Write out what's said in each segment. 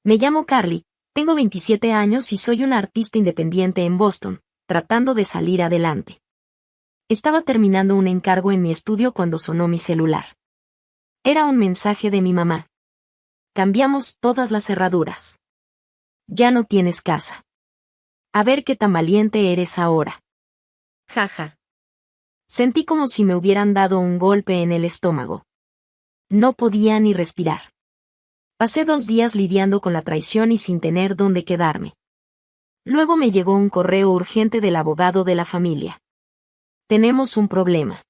Me llamo Carly, tengo 27 años y soy una artista independiente en Boston, tratando de salir adelante. Estaba terminando un encargo en mi estudio cuando sonó mi celular. Era un mensaje de mi mamá. Cambiamos todas las cerraduras. Ya no tienes casa. A ver qué tan valiente eres ahora. Jaja. Sentí como si me hubieran dado un golpe en el estómago. No podía ni respirar. Pasé 2 días lidiando con la traición y sin tener dónde quedarme. Luego me llegó un correo urgente del abogado de la familia. Tenemos un problema.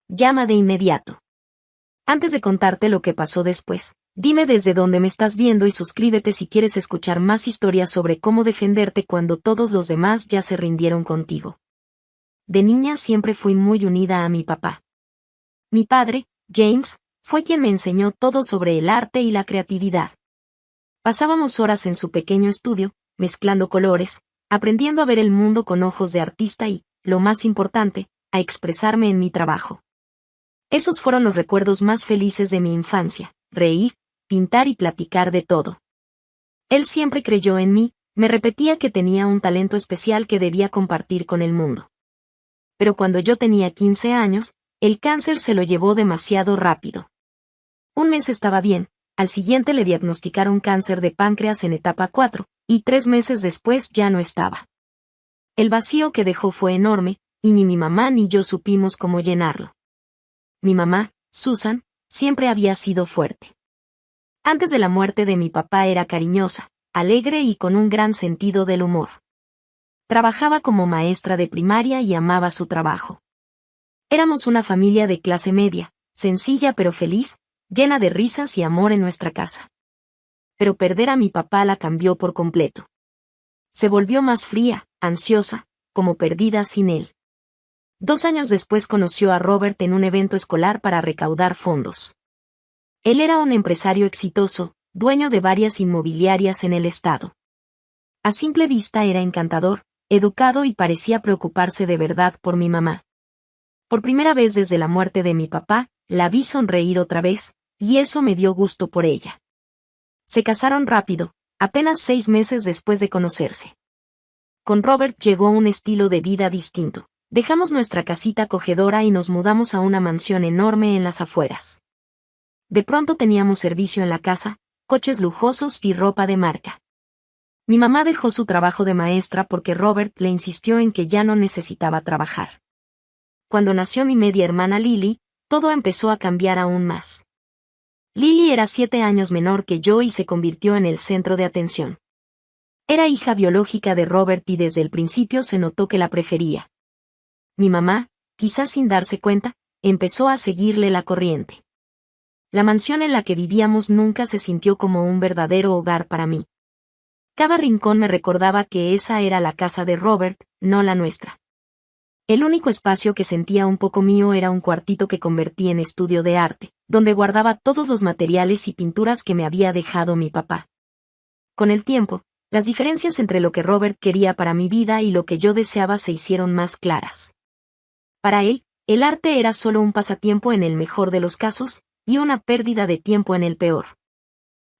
Llama de inmediato. Antes de contarte lo que pasó después, dime desde dónde me estás viendo y suscríbete si quieres escuchar más historias sobre cómo defenderte cuando todos los demás ya se rindieron contigo. De niña siempre fui muy unida a mi papá. Mi padre, James, fue quien me enseñó todo sobre el arte y la creatividad. Pasábamos horas en su pequeño estudio, mezclando colores, aprendiendo a ver el mundo con ojos de artista y, lo más importante, a expresarme en mi trabajo. Esos fueron los recuerdos más felices de mi infancia, reír, pintar y platicar de todo. Él siempre creyó en mí, me repetía que tenía un talento especial que debía compartir con el mundo. Pero cuando yo tenía 15 años, el cáncer se lo llevó demasiado rápido. Un mes estaba bien, al siguiente le diagnosticaron cáncer de páncreas en etapa 4, y 3 meses después ya no estaba. El vacío que dejó fue enorme, y ni mi mamá ni yo supimos cómo llenarlo. Mi mamá, Susan, siempre había sido fuerte. Antes de la muerte de mi papá era cariñosa, alegre y con un gran sentido del humor. Trabajaba como maestra de primaria y amaba su trabajo. Éramos una familia de clase media, sencilla pero feliz, llena de risas y amor en nuestra casa. Pero perder a mi papá la cambió por completo. Se volvió más fría, ansiosa, como perdida sin él. 2 años después conoció a Robert en un evento escolar para recaudar fondos. Él era un empresario exitoso, dueño de varias inmobiliarias en el estado. A simple vista era encantador, educado y parecía preocuparse de verdad por mi mamá. Por primera vez desde la muerte de mi papá, la vi sonreír otra vez, y eso me dio gusto por ella. Se casaron rápido, apenas 6 meses después de conocerse. Con Robert llegó un estilo de vida distinto. Dejamos nuestra casita acogedora y nos mudamos a una mansión enorme en las afueras. De pronto teníamos servicio en la casa, coches lujosos y ropa de marca. Mi mamá dejó su trabajo de maestra porque Robert le insistió en que ya no necesitaba trabajar. Cuando nació mi media hermana Lily, todo empezó a cambiar aún más. Lily era 7 años menor que yo y se convirtió en el centro de atención. Era hija biológica de Robert y desde el principio se notó que la prefería. Mi mamá, quizás sin darse cuenta, empezó a seguirle la corriente. La mansión en la que vivíamos nunca se sintió como un verdadero hogar para mí. Cada rincón me recordaba que esa era la casa de Robert, no la nuestra. El único espacio que sentía un poco mío era un cuartito que convertí en estudio de arte, donde guardaba todos los materiales y pinturas que me había dejado mi papá. Con el tiempo, las diferencias entre lo que Robert quería para mi vida y lo que yo deseaba se hicieron más claras. Para él, el arte era solo un pasatiempo en el mejor de los casos, y una pérdida de tiempo en el peor.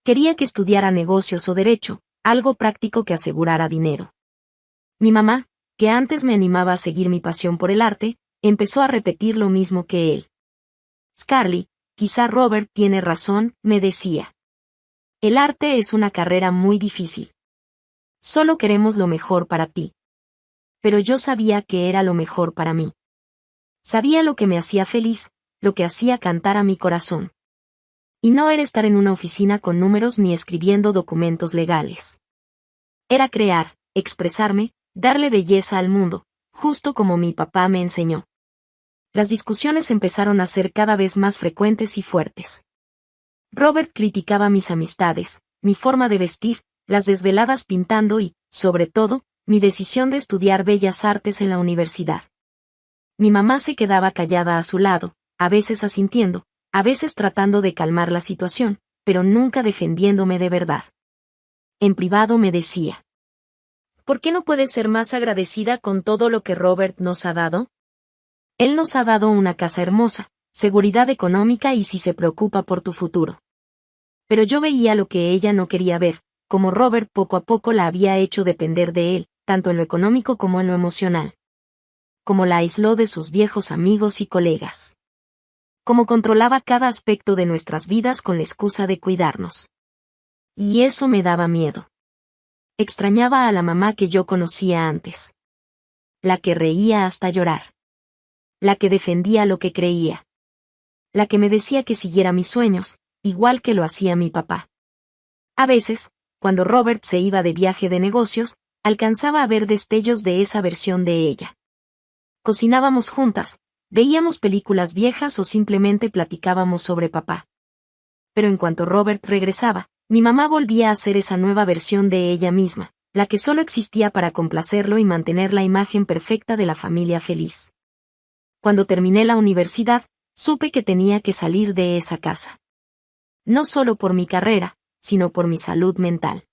Quería que estudiara negocios o derecho, algo práctico que asegurara dinero. Mi mamá, que antes me animaba a seguir mi pasión por el arte, empezó a repetir lo mismo que él. Scarly, quizá Robert tiene razón, me decía. El arte es una carrera muy difícil. Solo queremos lo mejor para ti. Pero yo sabía que era lo mejor para mí. Sabía lo que me hacía feliz, lo que hacía cantar a mi corazón. Y no era estar en una oficina con números ni escribiendo documentos legales. Era crear, expresarme, darle belleza al mundo, justo como mi papá me enseñó. Las discusiones empezaron a ser cada vez más frecuentes y fuertes. Robert criticaba mis amistades, mi forma de vestir, las desveladas pintando y, sobre todo, mi decisión de estudiar bellas artes en la universidad. Mi mamá se quedaba callada a su lado, a veces asintiendo, a veces tratando de calmar la situación, pero nunca defendiéndome de verdad. En privado me decía: ¿por qué no puedes ser más agradecida con todo lo que Robert nos ha dado? Él nos ha dado una casa hermosa, seguridad económica y si se preocupa por tu futuro. Pero yo veía lo que ella no quería ver, como Robert poco a poco la había hecho depender de él, tanto en lo económico como en lo emocional. Como la aisló de sus viejos amigos y colegas. Como controlaba cada aspecto de nuestras vidas con la excusa de cuidarnos. Y eso me daba miedo. Extrañaba a la mamá que yo conocía antes. La que reía hasta llorar. La que defendía lo que creía. La que me decía que siguiera mis sueños, igual que lo hacía mi papá. A veces, cuando Robert se iba de viaje de negocios, alcanzaba a ver destellos de esa versión de ella. Cocinábamos juntas, veíamos películas viejas o simplemente platicábamos sobre papá. Pero en cuanto Robert regresaba, mi mamá volvía a ser esa nueva versión de ella misma, la que solo existía para complacerlo y mantener la imagen perfecta de la familia feliz. Cuando terminé la universidad, supe que tenía que salir de esa casa. No solo por mi carrera, sino por mi salud mental.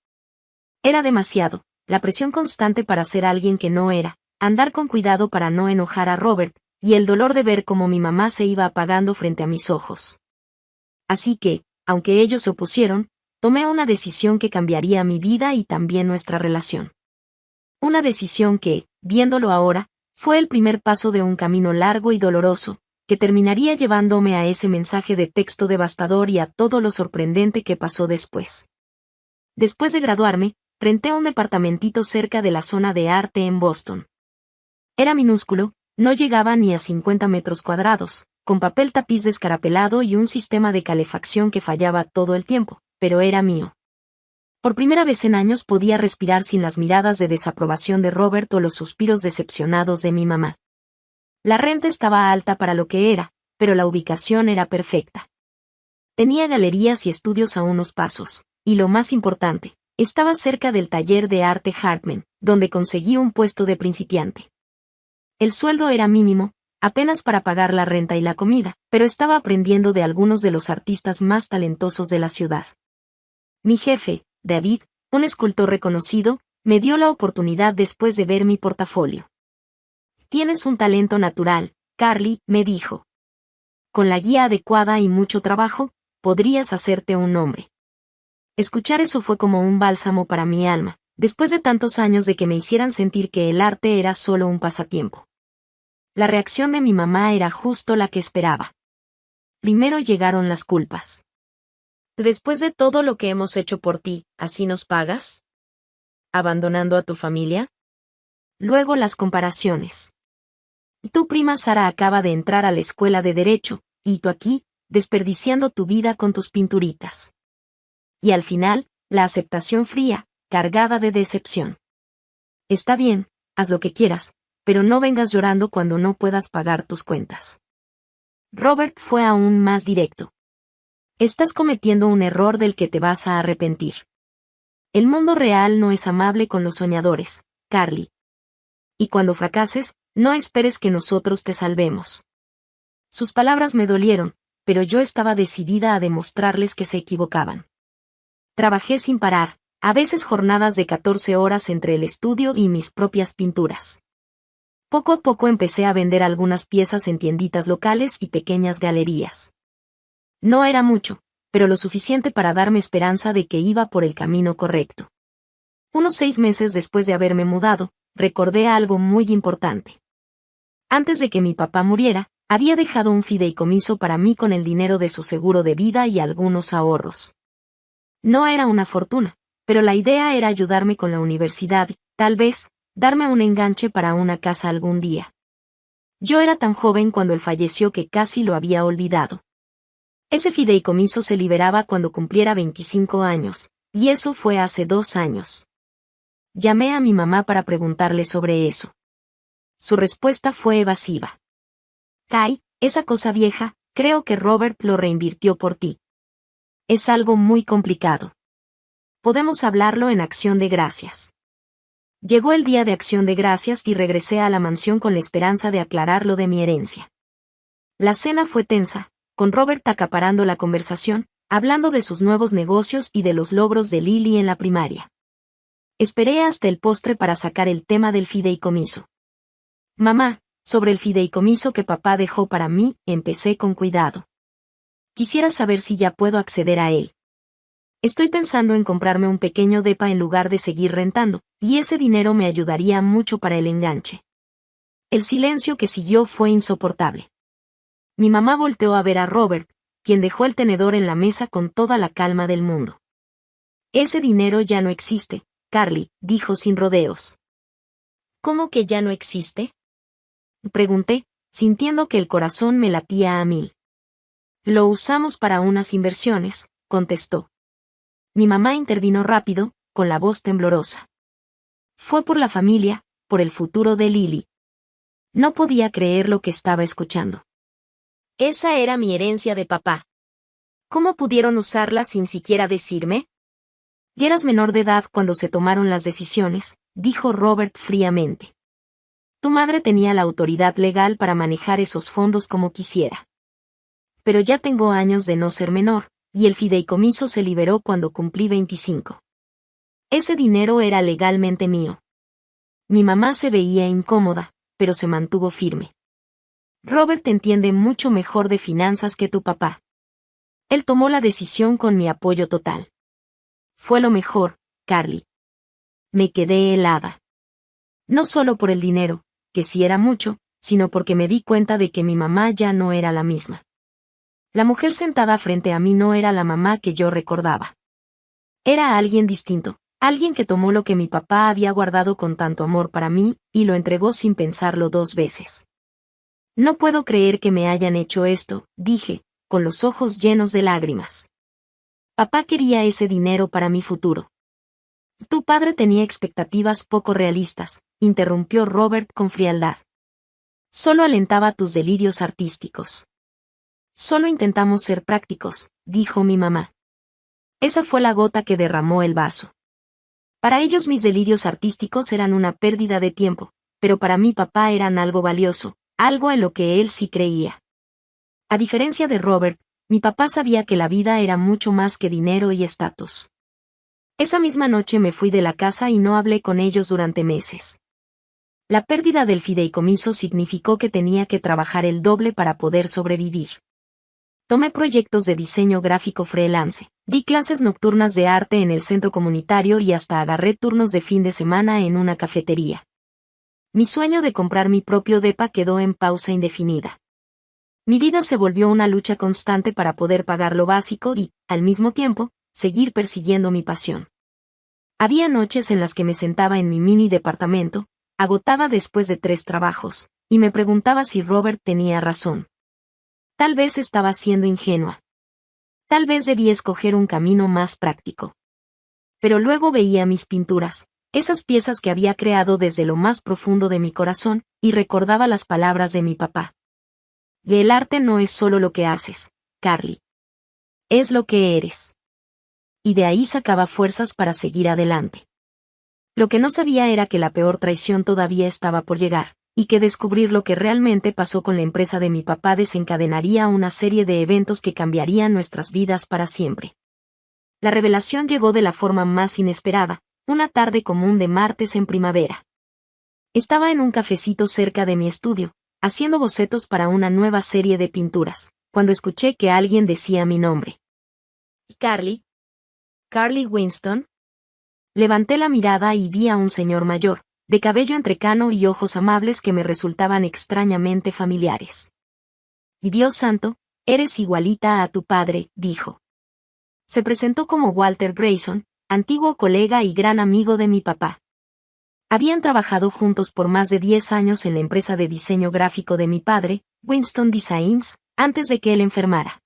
Era demasiado, la presión constante para ser alguien que no era, andar con cuidado para no enojar a Robert, y el dolor de ver cómo mi mamá se iba apagando frente a mis ojos. Así que, aunque ellos se opusieron, tomé una decisión que cambiaría mi vida y también nuestra relación. Una decisión que, viéndolo ahora, fue el primer paso de un camino largo y doloroso, que terminaría llevándome a ese mensaje de texto devastador y a todo lo sorprendente que pasó después. Después de graduarme, renté un departamentito cerca de la zona de arte en Boston. Era minúsculo, no llegaba ni a 50 metros cuadrados, con papel tapiz descarapelado y un sistema de calefacción que fallaba todo el tiempo, pero era mío. Por primera vez en años podía respirar sin las miradas de desaprobación de Robert o los suspiros decepcionados de mi mamá. La renta estaba alta para lo que era, pero la ubicación era perfecta. Tenía galerías y estudios a unos pasos, y lo más importante, estaba cerca del taller de arte Hartman, donde conseguí un puesto de principiante. El sueldo era mínimo, apenas para pagar la renta y la comida, pero estaba aprendiendo de algunos de los artistas más talentosos de la ciudad. Mi jefe, David, un escultor reconocido, me dio la oportunidad después de ver mi portafolio. Tienes un talento natural, Carly, me dijo. Con la guía adecuada y mucho trabajo, podrías hacerte un nombre. Escuchar eso fue como un bálsamo para mi alma, después de tantos años de que me hicieran sentir que el arte era solo un pasatiempo. La reacción de mi mamá era justo la que esperaba. Primero llegaron las culpas. Después de todo lo que hemos hecho por ti, ¿así nos pagas? ¿Abandonando a tu familia? Luego las comparaciones. Tu prima Sara acaba de entrar a la escuela de Derecho, y tú aquí, desperdiciando tu vida con tus pinturitas. Y al final, la aceptación fría, cargada de decepción. Está bien, haz lo que quieras, pero no vengas llorando cuando no puedas pagar tus cuentas. Robert fue aún más directo. Estás cometiendo un error del que te vas a arrepentir. El mundo real no es amable con los soñadores, Carly. Y cuando fracases, no esperes que nosotros te salvemos. Sus palabras me dolieron, pero yo estaba decidida a demostrarles que se equivocaban. Trabajé sin parar, a veces jornadas de 14 horas entre el estudio y mis propias pinturas. Poco a poco empecé a vender algunas piezas en tienditas locales y pequeñas galerías. No era mucho, pero lo suficiente para darme esperanza de que iba por el camino correcto. Unos 6 meses después de haberme mudado, recordé algo muy importante. Antes de que mi papá muriera, había dejado un fideicomiso para mí con el dinero de su seguro de vida y algunos ahorros. No era una fortuna, pero la idea era ayudarme con la universidad y, tal vez, darme un enganche para una casa algún día. Yo era tan joven cuando él falleció que casi lo había olvidado. Ese fideicomiso se liberaba cuando cumpliera 25 años, y eso fue hace 2 años. Llamé a mi mamá para preguntarle sobre eso. Su respuesta fue evasiva. Kai, esa cosa vieja, creo que Robert lo reinvirtió por ti. Es algo muy complicado. Podemos hablarlo en Acción de Gracias. Llegó el día de Acción de Gracias y regresé a la mansión con la esperanza de aclarar lo de mi herencia. La cena fue tensa, con Robert acaparando la conversación, hablando de sus nuevos negocios y de los logros de Lily en la primaria. Esperé hasta el postre para sacar el tema del fideicomiso. Mamá, sobre el fideicomiso que papá dejó para mí, empecé con cuidado. Quisiera saber si ya puedo acceder a él. Estoy pensando en comprarme un pequeño depa en lugar de seguir rentando, y ese dinero me ayudaría mucho para el enganche. El silencio que siguió fue insoportable. Mi mamá volteó a ver a Robert, quien dejó el tenedor en la mesa con toda la calma del mundo. Ese dinero ya no existe, Carly, dijo sin rodeos. ¿Cómo que ya no existe? Pregunté, sintiendo que el corazón me latía a mil. Lo usamos para unas inversiones, contestó. Mi mamá intervino rápido, con la voz temblorosa. Fue por la familia, por el futuro de Lily. No podía creer lo que estaba escuchando. Esa era mi herencia de papá. ¿Cómo pudieron usarla sin siquiera decirme? Eras menor de edad cuando se tomaron las decisiones, dijo Robert fríamente. Tu madre tenía la autoridad legal para manejar esos fondos como quisiera. Pero ya tengo años de no ser menor, y el fideicomiso se liberó cuando cumplí 25. Ese dinero era legalmente mío. Mi mamá se veía incómoda, pero se mantuvo firme. Robert entiende mucho mejor de finanzas que tu papá. Él tomó la decisión con mi apoyo total. Fue lo mejor, Carly. Me quedé helada. No solo por el dinero, que sí era mucho, sino porque me di cuenta de que mi mamá ya no era la misma. La mujer sentada frente a mí no era la mamá que yo recordaba. Era alguien distinto, alguien que tomó lo que mi papá había guardado con tanto amor para mí, y lo entregó sin pensarlo 2 veces. No puedo creer que me hayan hecho esto, dije, con los ojos llenos de lágrimas. Papá quería ese dinero para mi futuro. Tu padre tenía expectativas poco realistas, interrumpió Robert con frialdad. Solo alentaba tus delirios artísticos. Solo intentamos ser prácticos, dijo mi mamá. Esa fue la gota que derramó el vaso. Para ellos mis delirios artísticos eran una pérdida de tiempo, pero para mi papá eran algo valioso, algo en lo que él sí creía. A diferencia de Robert, mi papá sabía que la vida era mucho más que dinero y estatus. Esa misma noche me fui de la casa y no hablé con ellos durante meses. La pérdida del fideicomiso significó que tenía que trabajar el doble para poder sobrevivir. Tomé proyectos de diseño gráfico freelance, di clases nocturnas de arte en el centro comunitario y hasta agarré turnos de fin de semana en una cafetería. Mi sueño de comprar mi propio depa quedó en pausa indefinida. Mi vida se volvió una lucha constante para poder pagar lo básico y, al mismo tiempo, seguir persiguiendo mi pasión. Había noches en las que me sentaba en mi mini departamento, agotada después de 3 trabajos, y me preguntaba si Robert tenía razón. Tal vez estaba siendo ingenua. Tal vez debía escoger un camino más práctico. Pero luego veía mis pinturas, esas piezas que había creado desde lo más profundo de mi corazón, y recordaba las palabras de mi papá. El arte no es solo lo que haces, Carly. Es lo que eres. Y de ahí sacaba fuerzas para seguir adelante. Lo que no sabía era que la peor traición todavía estaba por llegar, y que descubrir lo que realmente pasó con la empresa de mi papá desencadenaría una serie de eventos que cambiarían nuestras vidas para siempre. La revelación llegó de la forma más inesperada, una tarde común de martes en primavera. Estaba en un cafecito cerca de mi estudio, haciendo bocetos para una nueva serie de pinturas, cuando escuché que alguien decía mi nombre. ¿Carly? ¿Carly Winston? Levanté la mirada y vi a un señor mayor, de cabello entrecano y ojos amables que me resultaban extrañamente familiares. Y Dios santo, eres igualita a tu padre, dijo. Se presentó como Walter Grayson, antiguo colega y gran amigo de mi papá. Habían trabajado juntos por más de 10 años en la empresa de diseño gráfico de mi padre, Winston Designs, antes de que él enfermara.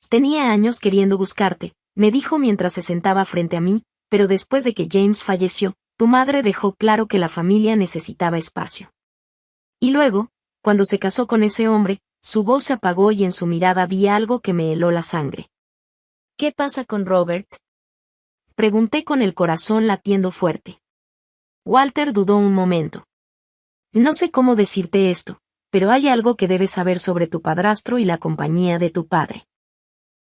Tenía años queriendo buscarte, me dijo mientras se sentaba frente a mí, pero después de que James falleció, tu madre dejó claro que la familia necesitaba espacio. Y luego, cuando se casó con ese hombre, su voz se apagó y en su mirada vi algo que me heló la sangre. ¿Qué pasa con Robert? Pregunté con el corazón latiendo fuerte. Walter dudó un momento. No sé cómo decirte esto, pero hay algo que debes saber sobre tu padrastro y la compañía de tu padre.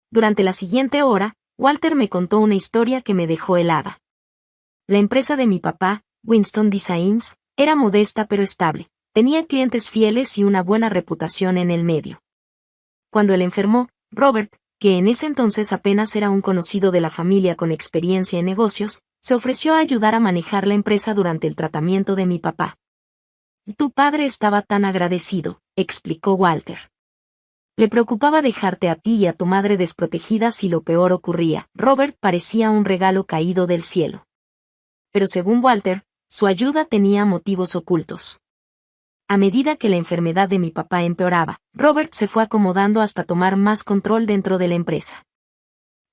Durante la siguiente hora, Walter me contó una historia que me dejó helada. La empresa de mi papá, Winston Designs, era modesta pero estable, tenía clientes fieles y una buena reputación en el medio. Cuando él enfermó, Robert, que en ese entonces apenas era un conocido de la familia con experiencia en negocios, se ofreció a ayudar a manejar la empresa durante el tratamiento de mi papá. Tu padre estaba tan agradecido, explicó Walter. Le preocupaba dejarte a ti y a tu madre desprotegidas si lo peor ocurría. Robert parecía un regalo caído del cielo. Pero según Walter, su ayuda tenía motivos ocultos. A medida que la enfermedad de mi papá empeoraba, Robert se fue acomodando hasta tomar más control dentro de la empresa.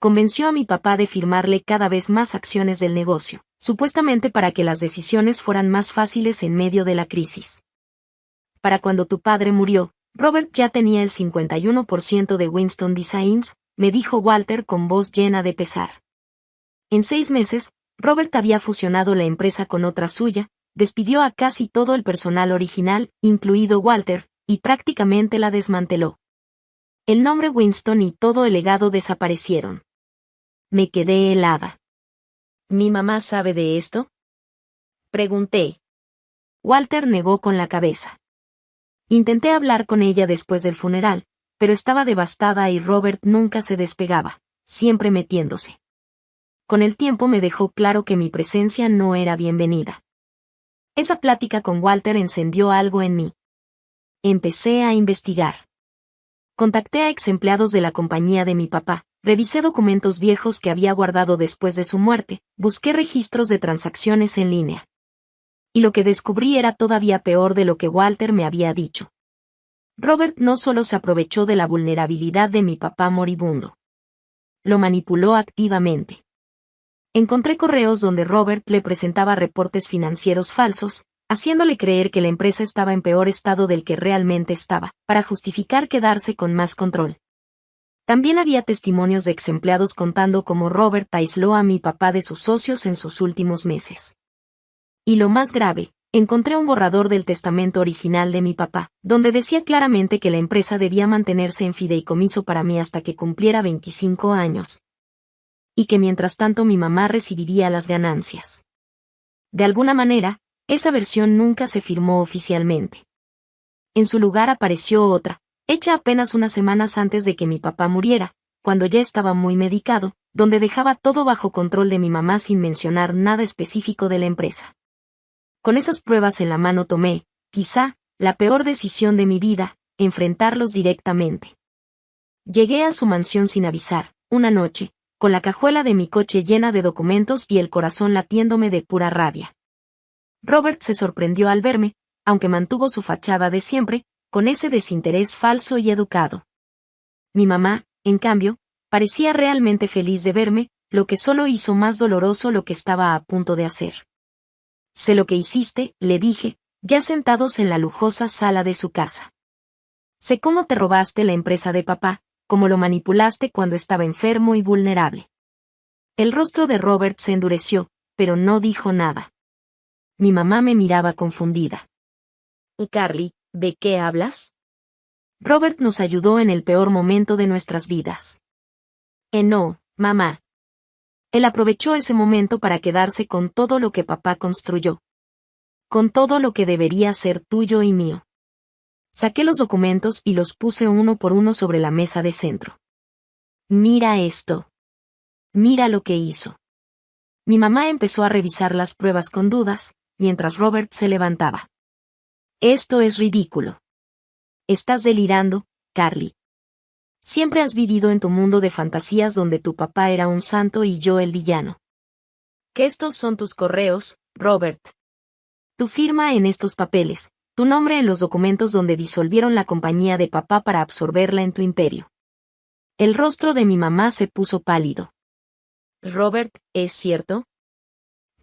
Convenció a mi papá de firmarle cada vez más acciones del negocio, supuestamente para que las decisiones fueran más fáciles en medio de la crisis. Para cuando tu padre murió, Robert ya tenía el 51% de Winston Designs, me dijo Walter con voz llena de pesar. En 6 meses, Robert había fusionado la empresa con otra suya, despidió a casi todo el personal original, incluido Walter, y prácticamente la desmanteló. El nombre Winston y todo el legado desaparecieron. Me quedé helada. ¿Mi mamá sabe de esto?, pregunté. Walter negó con la cabeza. Intenté hablar con ella después del funeral, pero estaba devastada y Robert nunca se despegaba, siempre metiéndose. Con el tiempo me dejó claro que mi presencia no era bienvenida. Esa plática con Walter encendió algo en mí. Empecé a investigar. Contacté a ex empleados de la compañía de mi papá, revisé documentos viejos que había guardado después de su muerte, busqué registros de transacciones en línea. Y lo que descubrí era todavía peor de lo que Walter me había dicho. Robert no solo se aprovechó de la vulnerabilidad de mi papá moribundo. Lo manipuló activamente. Encontré correos donde Robert le presentaba reportes financieros falsos, haciéndole creer que la empresa estaba en peor estado del que realmente estaba, para justificar quedarse con más control. También había testimonios de ex empleados contando cómo Robert aisló a mi papá de sus socios en sus últimos meses. Y lo más grave, encontré un borrador del testamento original de mi papá, donde decía claramente que la empresa debía mantenerse en fideicomiso para mí hasta que cumpliera 25 años. Y que mientras tanto mi mamá recibiría las ganancias. De alguna manera, esa versión nunca se firmó oficialmente. En su lugar apareció otra, hecha apenas unas semanas antes de que mi papá muriera, cuando ya estaba muy medicado, donde dejaba todo bajo control de mi mamá sin mencionar nada específico de la empresa. Con esas pruebas en la mano tomé, quizá, la peor decisión de mi vida, enfrentarlos directamente. Llegué a su mansión sin avisar, una noche, con la cajuela de mi coche llena de documentos y el corazón latiéndome de pura rabia. Robert se sorprendió al verme, aunque mantuvo su fachada de siempre, con ese desinterés falso y educado. Mi mamá, en cambio, parecía realmente feliz de verme, lo que solo hizo más doloroso lo que estaba a punto de hacer. Sé lo que hiciste, le dije, ya sentados en la lujosa sala de su casa. Sé cómo te robaste la empresa de papá, cómo lo manipulaste cuando estaba enfermo y vulnerable. El rostro de Robert se endureció, pero no dijo nada. Mi mamá me miraba confundida. Carly, ¿de qué hablas? Robert nos ayudó en el peor momento de nuestras vidas. No, mamá. Él aprovechó ese momento para quedarse con todo lo que papá construyó. Con todo lo que debería ser tuyo y mío. Saqué los documentos y los puse uno por uno sobre la mesa de centro. Mira esto. Mira lo que hizo. Mi mamá empezó a revisar las pruebas con dudas, mientras Robert se levantaba. Esto es ridículo. Estás delirando, Carly. Siempre has vivido en tu mundo de fantasías donde tu papá era un santo y yo el villano. Que estos son tus correos, Robert. Tu firma en estos papeles, tu nombre en los documentos donde disolvieron la compañía de papá para absorberla en tu imperio. El rostro de mi mamá se puso pálido. Robert, ¿es cierto?,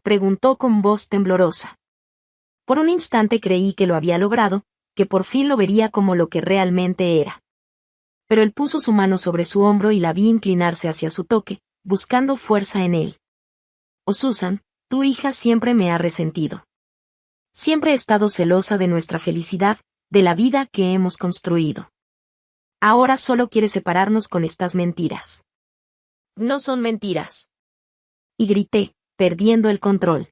preguntó con voz temblorosa. Por un instante creí que lo había logrado, que por fin lo vería como lo que realmente era. Pero él puso su mano sobre su hombro y la vi inclinarse hacia su toque, buscando fuerza en él. Oh Susan, tu hija siempre me ha resentido. Siempre he estado celosa de nuestra felicidad, de la vida que hemos construido. Ahora solo quiere separarnos con estas mentiras. No son mentiras. Y grité, perdiendo el control.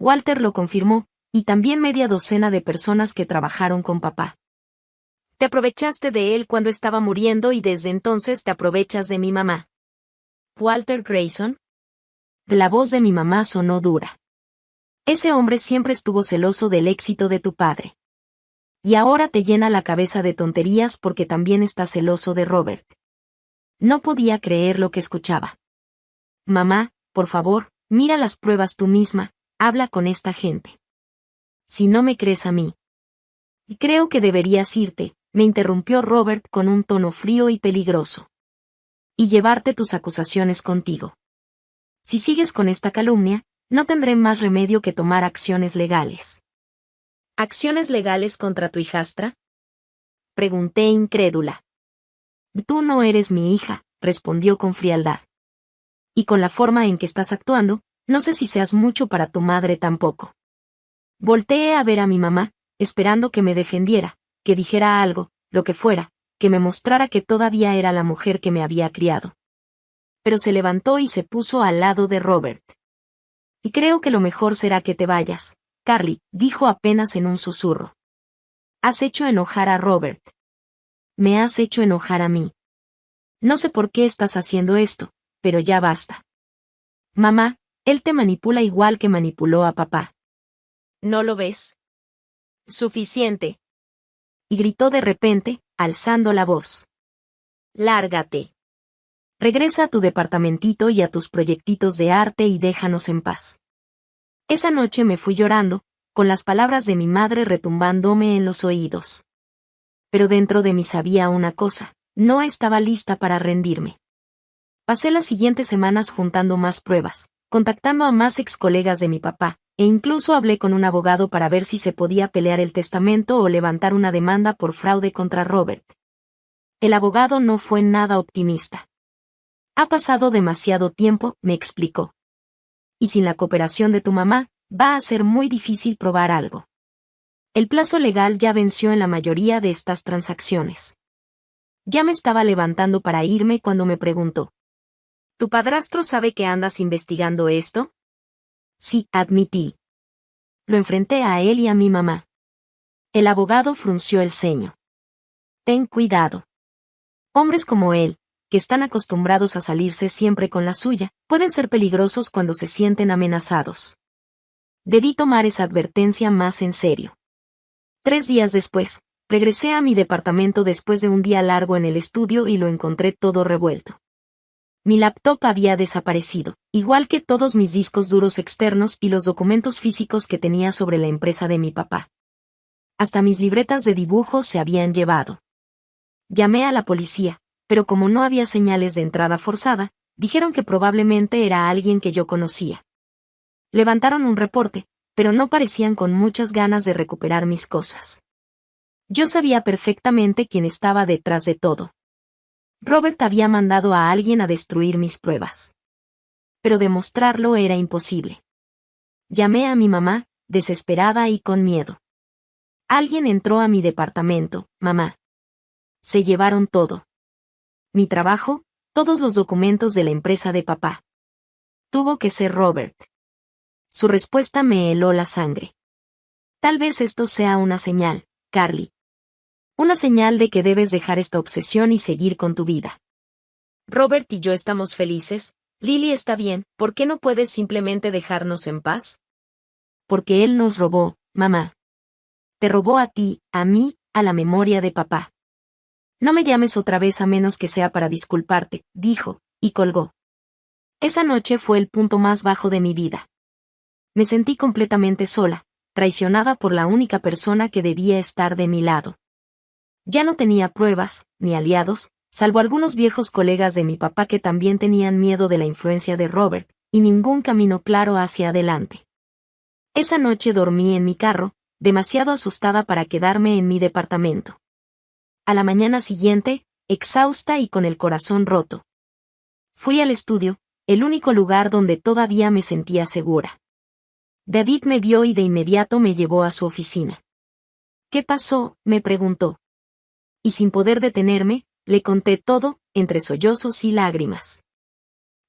Walter lo confirmó, y también media docena de personas que trabajaron con papá. Te aprovechaste de él cuando estaba muriendo y desde entonces te aprovechas de mi mamá. ¿Walter Grayson? La voz de mi mamá sonó dura. Ese hombre siempre estuvo celoso del éxito de tu padre. Y ahora te llena la cabeza de tonterías porque también está celoso de Robert. No podía creer lo que escuchaba. Mamá, por favor, mira las pruebas tú misma, habla con esta gente. Si no me crees a mí. Y creo que deberías irte, me interrumpió Robert con un tono frío y peligroso. Y llevarte tus acusaciones contigo. Si sigues con esta calumnia, no tendré más remedio que tomar acciones legales. ¿Acciones legales contra tu hijastra? Pregunté incrédula. Tú no eres mi hija, respondió con frialdad. Y con la forma en que estás actuando, no sé si seas mucho para tu madre tampoco. Volteé a ver a mi mamá, esperando que me defendiera, que dijera algo, lo que fuera, que me mostrara que todavía era la mujer que me había criado. Pero se levantó y se puso al lado de Robert. Y creo que lo mejor será que te vayas, Carly, dijo apenas en un susurro. Has hecho enojar a Robert. Me has hecho enojar a mí. No sé por qué estás haciendo esto, pero ya basta. Mamá, él te manipula igual que manipuló a papá. ¿No lo ves? Suficiente. Y gritó de repente, alzando la voz. Lárgate. Regresa a tu departamentito y a tus proyectitos de arte y déjanos en paz. Esa noche me fui llorando, con las palabras de mi madre retumbándome en los oídos. Pero dentro de mí sabía una cosa, no estaba lista para rendirme. Pasé las siguientes semanas juntando más pruebas, contactando a más ex colegas de mi papá, e incluso hablé con un abogado para ver si se podía pelear el testamento o levantar una demanda por fraude contra Robert. El abogado no fue nada optimista. Ha pasado demasiado tiempo, me explicó. Y sin la cooperación de tu mamá, va a ser muy difícil probar algo. El plazo legal ya venció en la mayoría de estas transacciones. Ya me estaba levantando para irme cuando me preguntó. ¿Tu padrastro sabe que andas investigando esto? Sí, admití. Lo enfrenté a él y a mi mamá. El abogado frunció el ceño. Ten cuidado. Hombres como él, que están acostumbrados a salirse siempre con la suya, pueden ser peligrosos cuando se sienten amenazados. Debí tomar esa advertencia más en serio. 3 días después, regresé a mi departamento después de un día largo en el estudio y lo encontré todo revuelto. Mi laptop había desaparecido, igual que todos mis discos duros externos y los documentos físicos que tenía sobre la empresa de mi papá. Hasta mis libretas de dibujos se habían llevado. Llamé a la policía, pero como no había señales de entrada forzada, dijeron que probablemente era alguien que yo conocía. Levantaron un reporte, pero no parecían con muchas ganas de recuperar mis cosas. Yo sabía perfectamente quién estaba detrás de todo. Robert había mandado a alguien a destruir mis pruebas. Pero demostrarlo era imposible. Llamé a mi mamá, desesperada y con miedo. Alguien entró a mi departamento, mamá. Se llevaron todo. Mi trabajo, todos los documentos de la empresa de papá. Tuvo que ser Robert. Su respuesta me heló la sangre. Tal vez esto sea una señal, Carly. Una señal de que debes dejar esta obsesión y seguir con tu vida. Robert y yo estamos felices, Lily está bien, ¿por qué no puedes simplemente dejarnos en paz? Porque él nos robó, mamá. Te robó a ti, a mí, a la memoria de papá. No me llames otra vez a menos que sea para disculparte, dijo, y colgó. Esa noche fue el punto más bajo de mi vida. Me sentí completamente sola, traicionada por la única persona que debía estar de mi lado. Ya no tenía pruebas, ni aliados, salvo algunos viejos colegas de mi papá que también tenían miedo de la influencia de Robert, y ningún camino claro hacia adelante. Esa noche dormí en mi carro, demasiado asustada para quedarme en mi departamento. A la mañana siguiente, exhausta y con el corazón roto. Fui al estudio, el único lugar donde todavía me sentía segura. David me vio y de inmediato me llevó a su oficina. ¿Qué pasó?, me preguntó. Y sin poder detenerme, le conté todo, entre sollozos y lágrimas.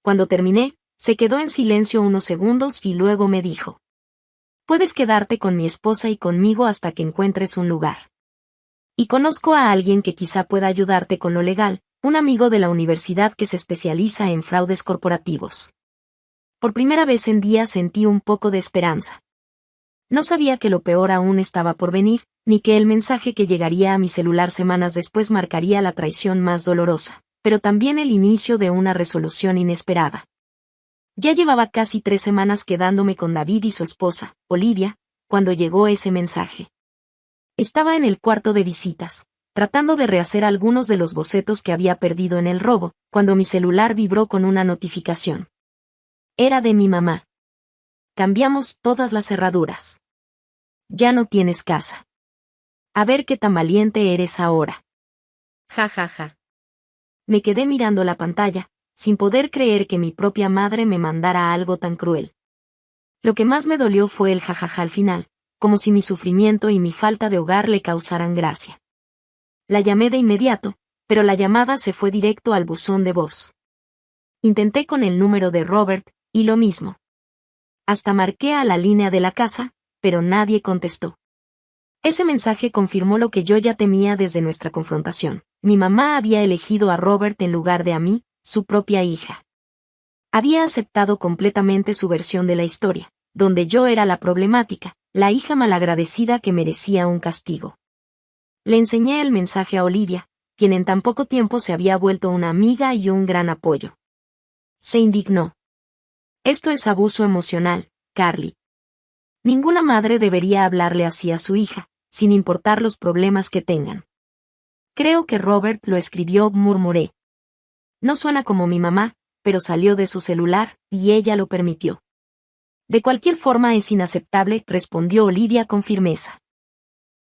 Cuando terminé, se quedó en silencio unos segundos y luego me dijo. Puedes quedarte con mi esposa y conmigo hasta que encuentres un lugar. Y conozco a alguien que quizá pueda ayudarte con lo legal, un amigo de la universidad que se especializa en fraudes corporativos. Por primera vez en días sentí un poco de esperanza. No sabía que lo peor aún estaba por venir, ni que el mensaje que llegaría a mi celular semanas después marcaría la traición más dolorosa, pero también el inicio de una resolución inesperada. Ya llevaba casi 3 semanas quedándome con David y su esposa, Olivia, cuando llegó ese mensaje. Estaba en el cuarto de visitas, tratando de rehacer algunos de los bocetos que había perdido en el robo, cuando mi celular vibró con una notificación. Era de mi mamá. Cambiamos todas las cerraduras. Ya no tienes casa. A ver qué tan valiente eres ahora. Ja ja ja. Me quedé mirando la pantalla, sin poder creer que mi propia madre me mandara algo tan cruel. Lo que más me dolió fue el jajaja al final, como si mi sufrimiento y mi falta de hogar le causaran gracia. La llamé de inmediato, pero la llamada se fue directo al buzón de voz. Intenté con el número de Robert, y lo mismo. Hasta marqué a la línea de la casa, pero nadie contestó. Ese mensaje confirmó lo que yo ya temía desde nuestra confrontación. Mi mamá había elegido a Robert en lugar de a mí, su propia hija. Había aceptado completamente su versión de la historia, donde yo era la problemática, la hija malagradecida que merecía un castigo. Le enseñé el mensaje a Olivia, quien en tan poco tiempo se había vuelto una amiga y un gran apoyo. Se indignó. Esto es abuso emocional, Carly. Ninguna madre debería hablarle así a su hija, sin importar los problemas que tengan. Creo que Robert lo escribió, murmuré. No suena como mi mamá, pero salió de su celular, y ella lo permitió. De cualquier forma es inaceptable, respondió Olivia con firmeza.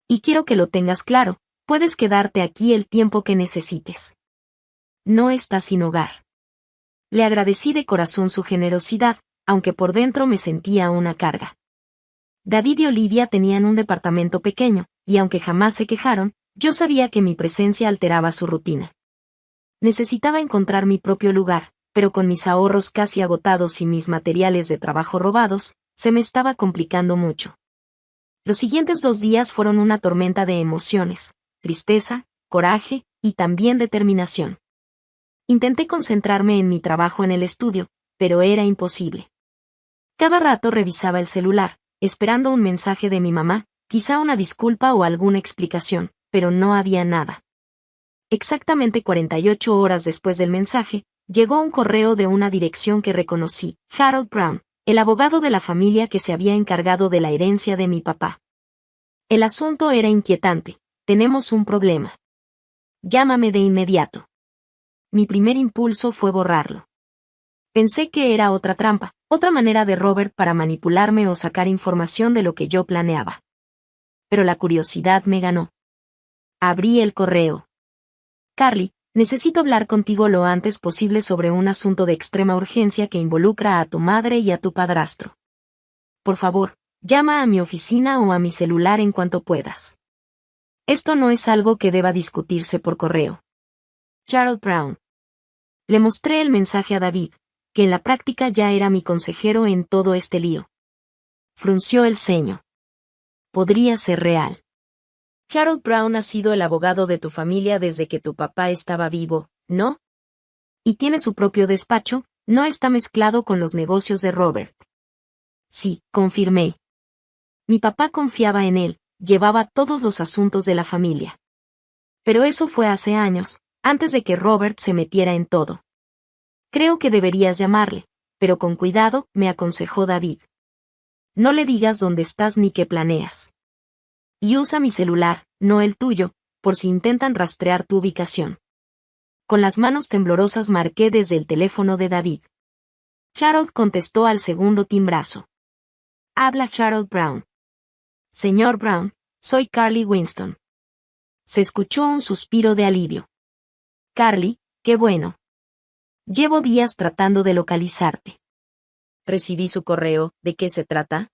Y quiero que lo tengas claro, puedes quedarte aquí el tiempo que necesites. No estás sin hogar. Le agradecí de corazón su generosidad, aunque por dentro me sentía una carga. David y Olivia tenían un departamento pequeño, y aunque jamás se quejaron, yo sabía que mi presencia alteraba su rutina. Necesitaba encontrar mi propio lugar, pero con mis ahorros casi agotados y mis materiales de trabajo robados, se me estaba complicando mucho. Los siguientes 2 días fueron una tormenta de emociones, tristeza, coraje, y también determinación. Intenté concentrarme en mi trabajo en el estudio, pero era imposible. Cada rato revisaba el celular, esperando un mensaje de mi mamá, quizá una disculpa o alguna explicación, pero no había nada. Exactamente 48 horas después del mensaje, llegó un correo de una dirección que reconocí, Harold Brown, el abogado de la familia que se había encargado de la herencia de mi papá. El asunto era inquietante, tenemos un problema. Llámame de inmediato. Mi primer impulso fue borrarlo. Pensé que era otra trampa, otra manera de Robert para manipularme o sacar información de lo que yo planeaba. Pero la curiosidad me ganó. Abrí el correo. Carly, necesito hablar contigo lo antes posible sobre un asunto de extrema urgencia que involucra a tu madre y a tu padrastro. Por favor, llama a mi oficina o a mi celular en cuanto puedas. Esto no es algo que deba discutirse por correo. Harold Brown. Le mostré el mensaje a David, que en la práctica ya era mi consejero en todo este lío. Frunció el ceño. Podría ser real. Harold Brown ha sido el abogado de tu familia desde que tu papá estaba vivo, ¿no? Y tiene su propio despacho, no está mezclado con los negocios de Robert. Sí, confirmé. Mi papá confiaba en él, llevaba todos los asuntos de la familia. Pero eso fue hace años, antes de que Robert se metiera en todo. Creo que deberías llamarle, pero con cuidado, me aconsejó David. No le digas dónde estás ni qué planeas. Y usa mi celular, no el tuyo, por si intentan rastrear tu ubicación. Con las manos temblorosas marqué desde el teléfono de David. Harold contestó al segundo timbrazo. Habla Harold Brown. Señor Brown, soy Carly Winston. Se escuchó un suspiro de alivio. Carly, qué bueno. Llevo días tratando de localizarte. Recibí su correo, ¿de qué se trata?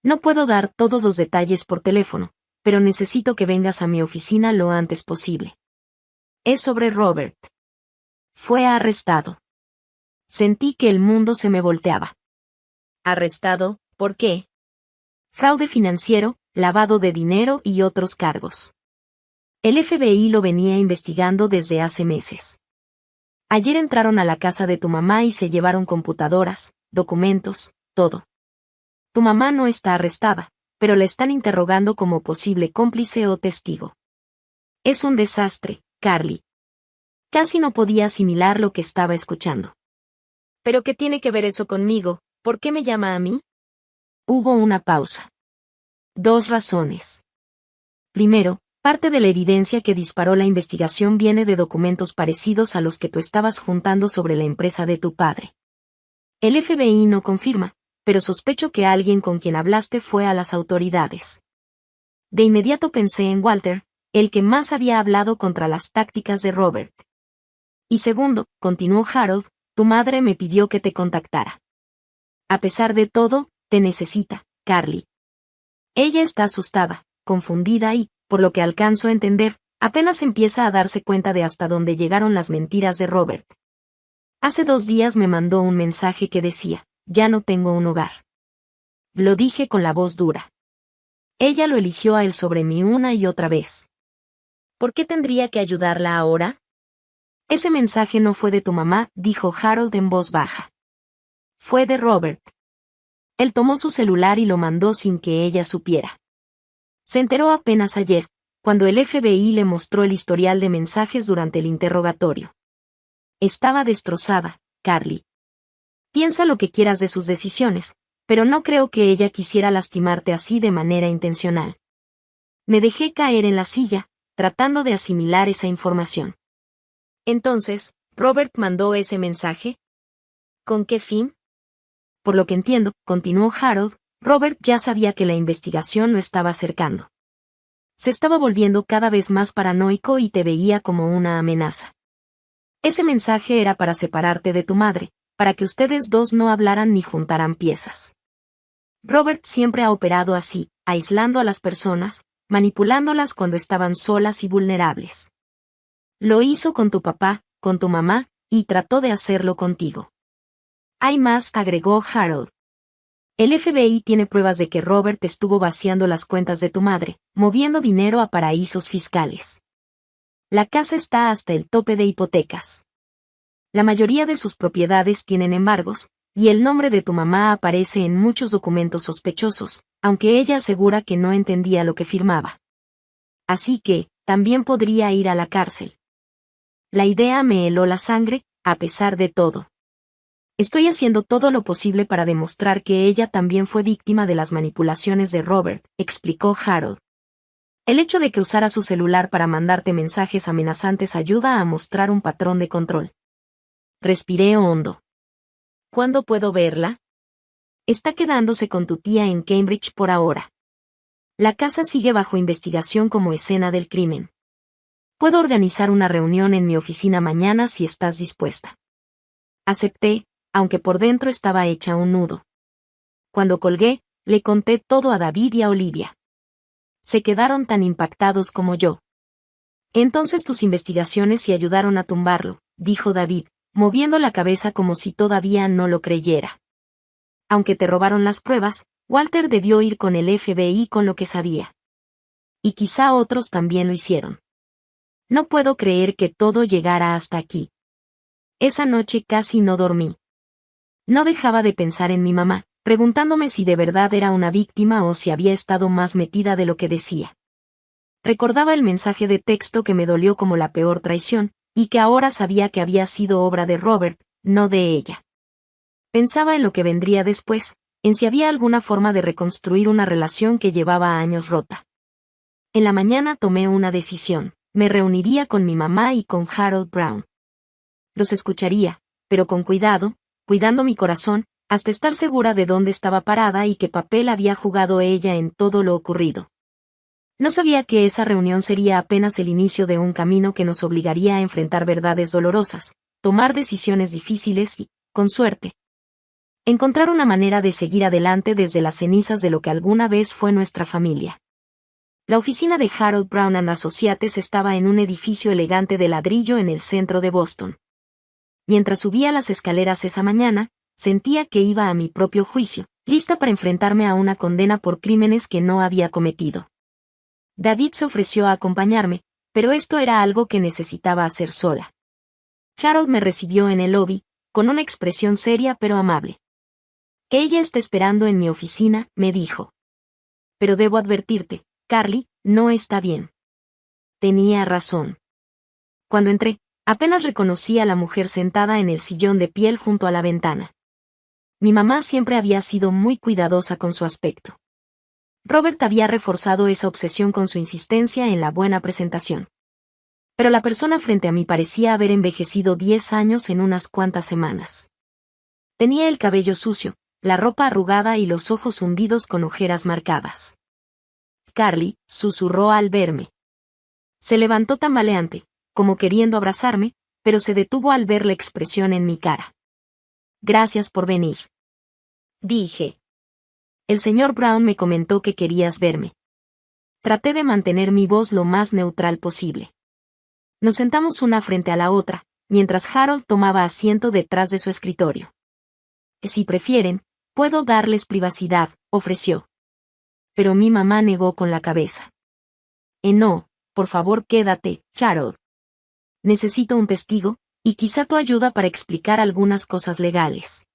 No puedo dar todos los detalles por teléfono, pero necesito que vengas a mi oficina lo antes posible. Es sobre Robert. Fue arrestado. Sentí que el mundo se me volteaba. ¿Arrestado? ¿Por qué? Fraude financiero, lavado de dinero y otros cargos. El FBI lo venía investigando desde hace meses. Ayer entraron a la casa de tu mamá y se llevaron computadoras, documentos, todo. Tu mamá no está arrestada, pero la están interrogando como posible cómplice o testigo. Es un desastre, Carly. Casi no podía asimilar lo que estaba escuchando. ¿Pero qué tiene que ver eso conmigo? ¿Por qué me llama a mí? Hubo una pausa. 2 razones. Primero, parte de la evidencia que disparó la investigación viene de documentos parecidos a los que tú estabas juntando sobre la empresa de tu padre. El FBI no confirma, pero sospecho que alguien con quien hablaste fue a las autoridades. De inmediato pensé en Walter, el que más había hablado contra las tácticas de Robert. Y segundo, continuó Harold, tu madre me pidió que te contactara. A pesar de todo, te necesita, Carly. Ella está asustada, confundida y, por lo que alcanzo a entender, apenas empieza a darse cuenta de hasta dónde llegaron las mentiras de Robert. Hace 2 días me mandó un mensaje que decía, ya no tengo un hogar. Lo dije con la voz dura. Ella lo eligió a él sobre mí una y otra vez. ¿Por qué tendría que ayudarla ahora? Ese mensaje no fue de tu mamá, dijo Harold en voz baja. Fue de Robert. Él tomó su celular y lo mandó sin que ella supiera. Se enteró apenas ayer, cuando el FBI le mostró el historial de mensajes durante el interrogatorio. Estaba destrozada, Carly. Piensa lo que quieras de sus decisiones, pero no creo que ella quisiera lastimarte así de manera intencional. Me dejé caer en la silla, tratando de asimilar esa información. Entonces, ¿Robert mandó ese mensaje? ¿Con qué fin? Por lo que entiendo, continuó Harold, Robert ya sabía que la investigación lo estaba acercando. Se estaba volviendo cada vez más paranoico y te veía como una amenaza. Ese mensaje era para separarte de tu madre, para que ustedes dos no hablaran ni juntaran piezas. Robert siempre ha operado así, aislando a las personas, manipulándolas cuando estaban solas y vulnerables. Lo hizo con tu papá, con tu mamá, y trató de hacerlo contigo. Hay más, agregó Harold. El FBI tiene pruebas de que Robert estuvo vaciando las cuentas de tu madre, moviendo dinero a paraísos fiscales. La casa está hasta el tope de hipotecas. La mayoría de sus propiedades tienen embargos, y el nombre de tu mamá aparece en muchos documentos sospechosos, aunque ella asegura que no entendía lo que firmaba. Así que, también podría ir a la cárcel. La idea me heló la sangre, a pesar de todo. Estoy haciendo todo lo posible para demostrar que ella también fue víctima de las manipulaciones de Robert, explicó Harold. El hecho de que usara su celular para mandarte mensajes amenazantes ayuda a mostrar un patrón de control. Respiré hondo. ¿Cuándo puedo verla? Está quedándose con tu tía en Cambridge por ahora. La casa sigue bajo investigación como escena del crimen. Puedo organizar una reunión en mi oficina mañana si estás dispuesta. Acepté, aunque por dentro estaba hecha un nudo. Cuando colgué, le conté todo a David y a Olivia. Se quedaron tan impactados como yo. Entonces tus investigaciones sí ayudaron a tumbarlo, dijo David, moviendo la cabeza como si todavía no lo creyera. Aunque te robaron las pruebas, Walter debió ir con el FBI con lo que sabía. Y quizá otros también lo hicieron. No puedo creer que todo llegara hasta aquí. Esa noche casi no dormí. No dejaba de pensar en mi mamá, preguntándome si de verdad era una víctima o si había estado más metida de lo que decía. Recordaba el mensaje de texto que me dolió como la peor traición, y que ahora sabía que había sido obra de Robert, no de ella. Pensaba en lo que vendría después, en si había alguna forma de reconstruir una relación que llevaba años rota. En la mañana tomé una decisión, me reuniría con mi mamá y con Harold Brown. Los escucharía, pero con cuidado, cuidando mi corazón, hasta estar segura de dónde estaba parada y qué papel había jugado ella en todo lo ocurrido. No sabía que esa reunión sería apenas el inicio de un camino que nos obligaría a enfrentar verdades dolorosas, tomar decisiones difíciles y, con suerte, encontrar una manera de seguir adelante desde las cenizas de lo que alguna vez fue nuestra familia. La oficina de Harold Brown & Associates estaba en un edificio elegante de ladrillo en el centro de Boston. Mientras subía las escaleras esa mañana, sentía que iba a mi propio juicio, lista para enfrentarme a una condena por crímenes que no había cometido. David se ofreció a acompañarme, pero esto era algo que necesitaba hacer sola. Harold me recibió en el lobby, con una expresión seria pero amable. Ella está esperando en mi oficina, me dijo. Pero debo advertirte, Carly, no está bien. Tenía razón. Cuando entré, apenas reconocí a la mujer sentada en el sillón de piel junto a la ventana. Mi mamá siempre había sido muy cuidadosa con su aspecto. Robert había reforzado esa obsesión con su insistencia en la buena presentación. Pero la persona frente a mí parecía haber envejecido 10 años en unas cuantas semanas. Tenía el cabello sucio, la ropa arrugada y los ojos hundidos con ojeras marcadas. Carly, susurró al verme. Se levantó tambaleante, como queriendo abrazarme, pero se detuvo al ver la expresión en mi cara. Gracias por venir. Dije. El señor Brown me comentó que querías verme. Traté de mantener mi voz lo más neutral posible. Nos sentamos una frente a la otra, mientras Harold tomaba asiento detrás de su escritorio. Si prefieren, puedo darles privacidad, ofreció. Pero mi mamá negó con la cabeza. No, por favor quédate, Harold. Necesito un testigo, y quizá tu ayuda para explicar algunas cosas legales.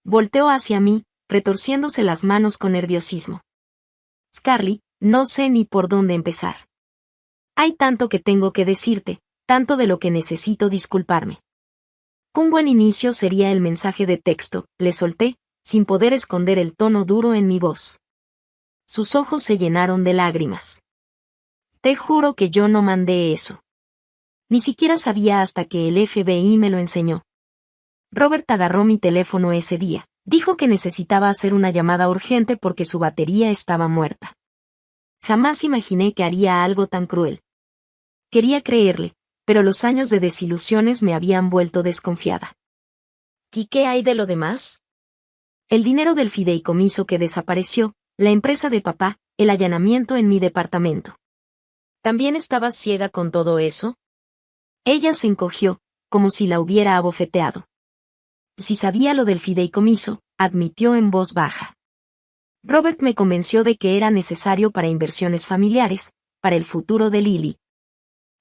Volteó hacia mí, retorciéndose las manos con nerviosismo. Carly, no sé ni por dónde empezar. Hay tanto que tengo que decirte, tanto de lo que necesito disculparme. Un buen inicio sería el mensaje de texto, le solté, sin poder esconder el tono duro en mi voz. Sus ojos se llenaron de lágrimas. Te juro que yo no mandé eso. Ni siquiera sabía hasta que el FBI me lo enseñó. Robert agarró mi teléfono ese día. Dijo que necesitaba hacer una llamada urgente porque su batería estaba muerta. Jamás imaginé que haría algo tan cruel. Quería creerle, pero los años de desilusiones me habían vuelto desconfiada. ¿Y qué hay de lo demás? El dinero del fideicomiso que desapareció, la empresa de papá, el allanamiento en mi departamento. ¿También estabas ciega con todo eso? Ella se encogió, como si la hubiera abofeteado. Si sabía lo del fideicomiso, admitió en voz baja. Robert me convenció de que era necesario para inversiones familiares, para el futuro de Lily.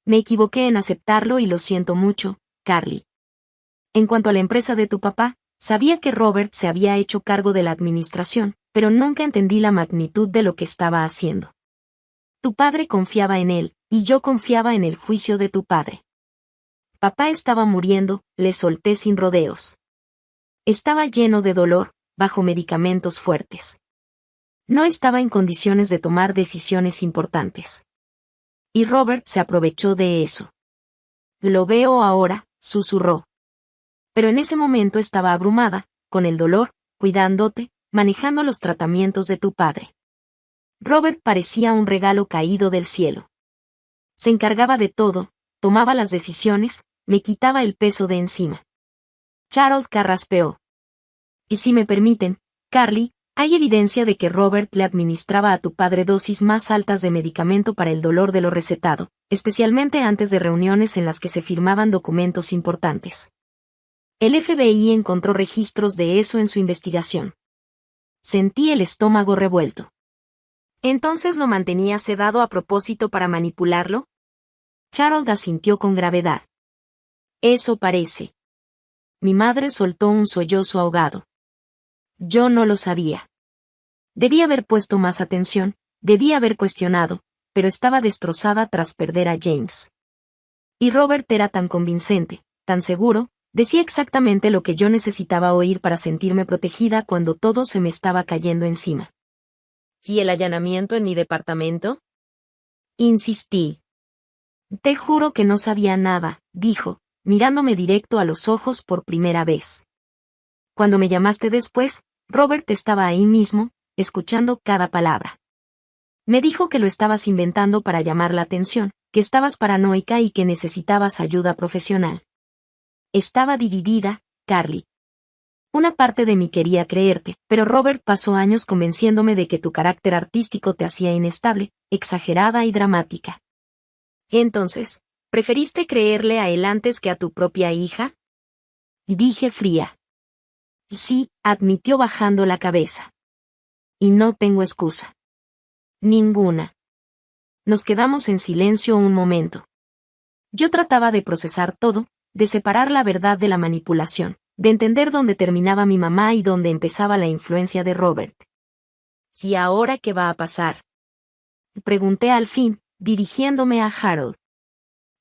Me equivoqué en aceptarlo y lo siento mucho, Carly. En cuanto a la empresa de tu papá, sabía que Robert se había hecho cargo de la administración, pero nunca entendí la magnitud de lo que estaba haciendo. Tu padre confiaba en él, y yo confiaba en el juicio de tu padre. Papá estaba muriendo, le solté sin rodeos. Estaba lleno de dolor, bajo medicamentos fuertes. No estaba en condiciones de tomar decisiones importantes. Y Robert se aprovechó de eso. Lo veo ahora, susurró. Pero en ese momento estaba abrumada, con el dolor, cuidándote, manejando los tratamientos de tu padre. Robert parecía un regalo caído del cielo. Se encargaba de todo, tomaba las decisiones, me quitaba el peso de encima. Harold carraspeó. Y si me permiten, Carly, hay evidencia de que Robert le administraba a tu padre dosis más altas de medicamento para el dolor de lo recetado, especialmente antes de reuniones en las que se firmaban documentos importantes. El FBI encontró registros de eso en su investigación. Sentí el estómago revuelto. ¿Entonces lo mantenía sedado a propósito para manipularlo? Harold asintió con gravedad. Eso parece. Mi madre soltó un sollozo ahogado. Yo no lo sabía. Debí haber puesto más atención, debí haber cuestionado, pero estaba destrozada tras perder a James. Y Robert era tan convincente, tan seguro, decía exactamente lo que yo necesitaba oír para sentirme protegida cuando todo se me estaba cayendo encima. ¿Y el allanamiento en mi departamento? Insistí. Te juro que no sabía nada, dijo, mirándome directo a los ojos por primera vez. Cuando me llamaste después, Robert estaba ahí mismo, escuchando cada palabra. Me dijo que lo estabas inventando para llamar la atención, que estabas paranoica y que necesitabas ayuda profesional. Estaba dividida, Carly. Una parte de mí quería creerte, pero Robert pasó años convenciéndome de que tu carácter artístico te hacía inestable, exagerada y dramática. Entonces, ¿preferiste creerle a él antes que a tu propia hija? Dije fría. Sí, admitió bajando la cabeza. Y no tengo excusa. Ninguna. Nos quedamos en silencio un momento. Yo trataba de procesar todo, de separar la verdad de la manipulación, de entender dónde terminaba mi mamá y dónde empezaba la influencia de Robert. ¿Y ahora qué va a pasar?, pregunté al fin, dirigiéndome a Harold.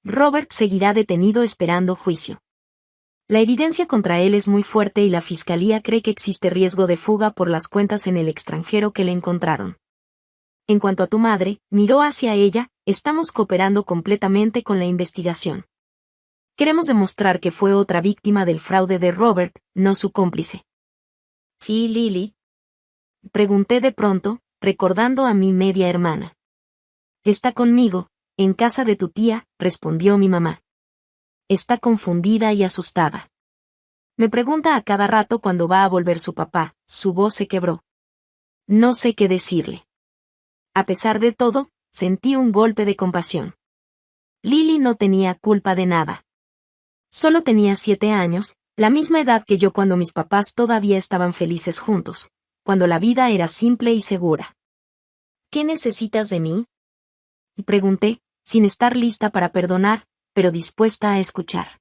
Robert seguirá detenido esperando juicio. La evidencia contra él es muy fuerte y la fiscalía cree que existe riesgo de fuga por las cuentas en el extranjero que le encontraron. En cuanto a tu madre, miró hacia ella, estamos cooperando completamente con la investigación. Queremos demostrar que fue otra víctima del fraude de Robert, no su cómplice. ¿Y Lily?, pregunté de pronto, recordando a mi media hermana. Está conmigo, en casa de tu tía, respondió mi mamá. Está confundida y asustada. Me pregunta a cada rato cuándo va a volver su papá, su voz se quebró. No sé qué decirle. A pesar de todo, sentí un golpe de compasión. Lily no tenía culpa de nada. Solo tenía 7 años, la misma edad que yo cuando mis papás todavía estaban felices juntos, cuando la vida era simple y segura. ¿Qué necesitas de mí?, pregunté, sin estar lista para perdonar, pero dispuesta a escuchar.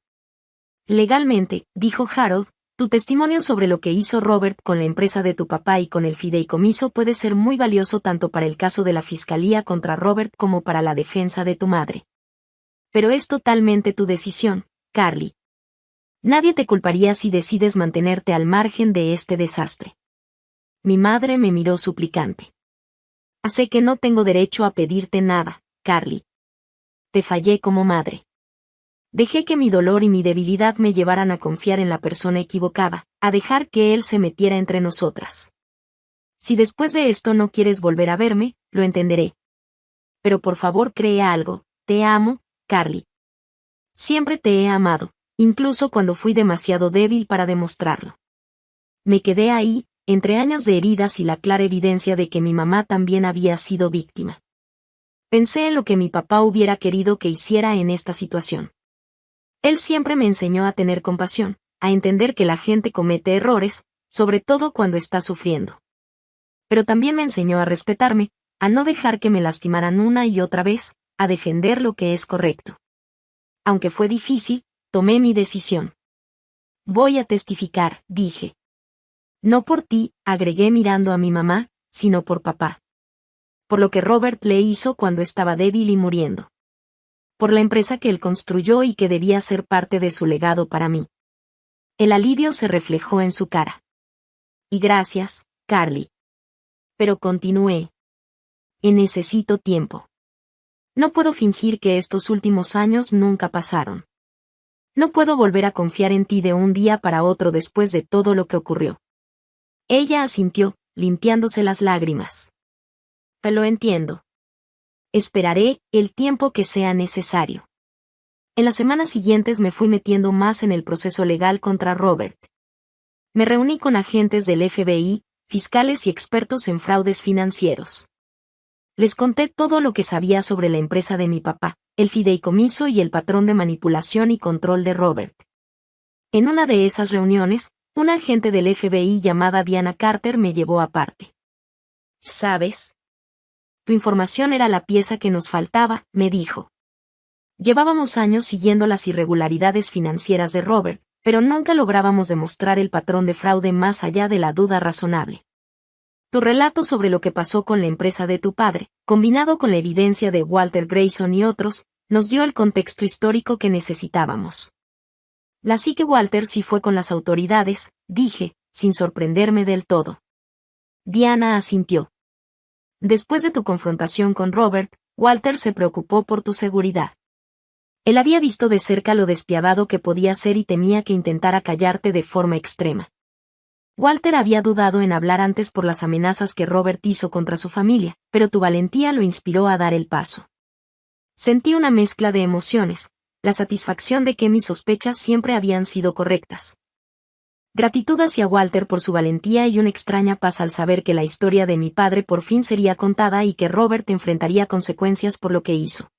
Legalmente, dijo Harold, tu testimonio sobre lo que hizo Robert con la empresa de tu papá y con el fideicomiso puede ser muy valioso tanto para el caso de la fiscalía contra Robert como para la defensa de tu madre. Pero es totalmente tu decisión, Carly. Nadie te culparía si decides mantenerte al margen de este desastre. Mi madre me miró suplicante. Sé que no tengo derecho a pedirte nada, Carly. Te fallé como madre. Dejé que mi dolor y mi debilidad me llevaran a confiar en la persona equivocada, a dejar que él se metiera entre nosotras. Si después de esto no quieres volver a verme, lo entenderé. Pero por favor crea algo, te amo, Carly. Siempre te he amado, incluso cuando fui demasiado débil para demostrarlo. Me quedé ahí, entre años de heridas y la clara evidencia de que mi mamá también había sido víctima. Pensé en lo que mi papá hubiera querido que hiciera en esta situación. Él siempre me enseñó a tener compasión, a entender que la gente comete errores, sobre todo cuando está sufriendo. Pero también me enseñó a respetarme, a no dejar que me lastimaran una y otra vez, a defender lo que es correcto. Aunque fue difícil, tomé mi decisión. Voy a testificar, dije. No por ti, agregué mirando a mi mamá, sino por papá. Por lo que Robert le hizo cuando estaba débil y muriendo. Por la empresa que él construyó y que debía ser parte de su legado para mí. El alivio se reflejó en su cara. Y gracias, Carly. Pero continué. Necesito tiempo. No puedo fingir que estos últimos años nunca pasaron. No puedo volver a confiar en ti de un día para otro después de todo lo que ocurrió. Ella asintió, limpiándose las lágrimas. Lo entiendo. Esperaré el tiempo que sea necesario. En las semanas siguientes me fui metiendo más en el proceso legal contra Robert. Me reuní con agentes del FBI, fiscales y expertos en fraudes financieros. Les conté todo lo que sabía sobre la empresa de mi papá, el fideicomiso y el patrón de manipulación y control de Robert. En una de esas reuniones, una agente del FBI llamada Diana Carter me llevó aparte. ¿Sabes? Tu información era la pieza que nos faltaba, me dijo. Llevábamos años siguiendo las irregularidades financieras de Robert, pero nunca lográbamos demostrar el patrón de fraude más allá de la duda razonable. Tu relato sobre lo que pasó con la empresa de tu padre, combinado con la evidencia de Walter Grayson y otros, nos dio el contexto histórico que necesitábamos. Así que Walter sí fue con las autoridades, dije, sin sorprenderme del todo. Diana asintió. Después de tu confrontación con Robert, Walter se preocupó por tu seguridad. Él había visto de cerca lo despiadado que podía ser y temía que intentara callarte de forma extrema. Walter había dudado en hablar antes por las amenazas que Robert hizo contra su familia, pero tu valentía lo inspiró a dar el paso. Sentí una mezcla de emociones, la satisfacción de que mis sospechas siempre habían sido correctas. Gratitud hacia Walter por su valentía y una extraña paz al saber que la historia de mi padre por fin sería contada y que Robert enfrentaría consecuencias por lo que hizo.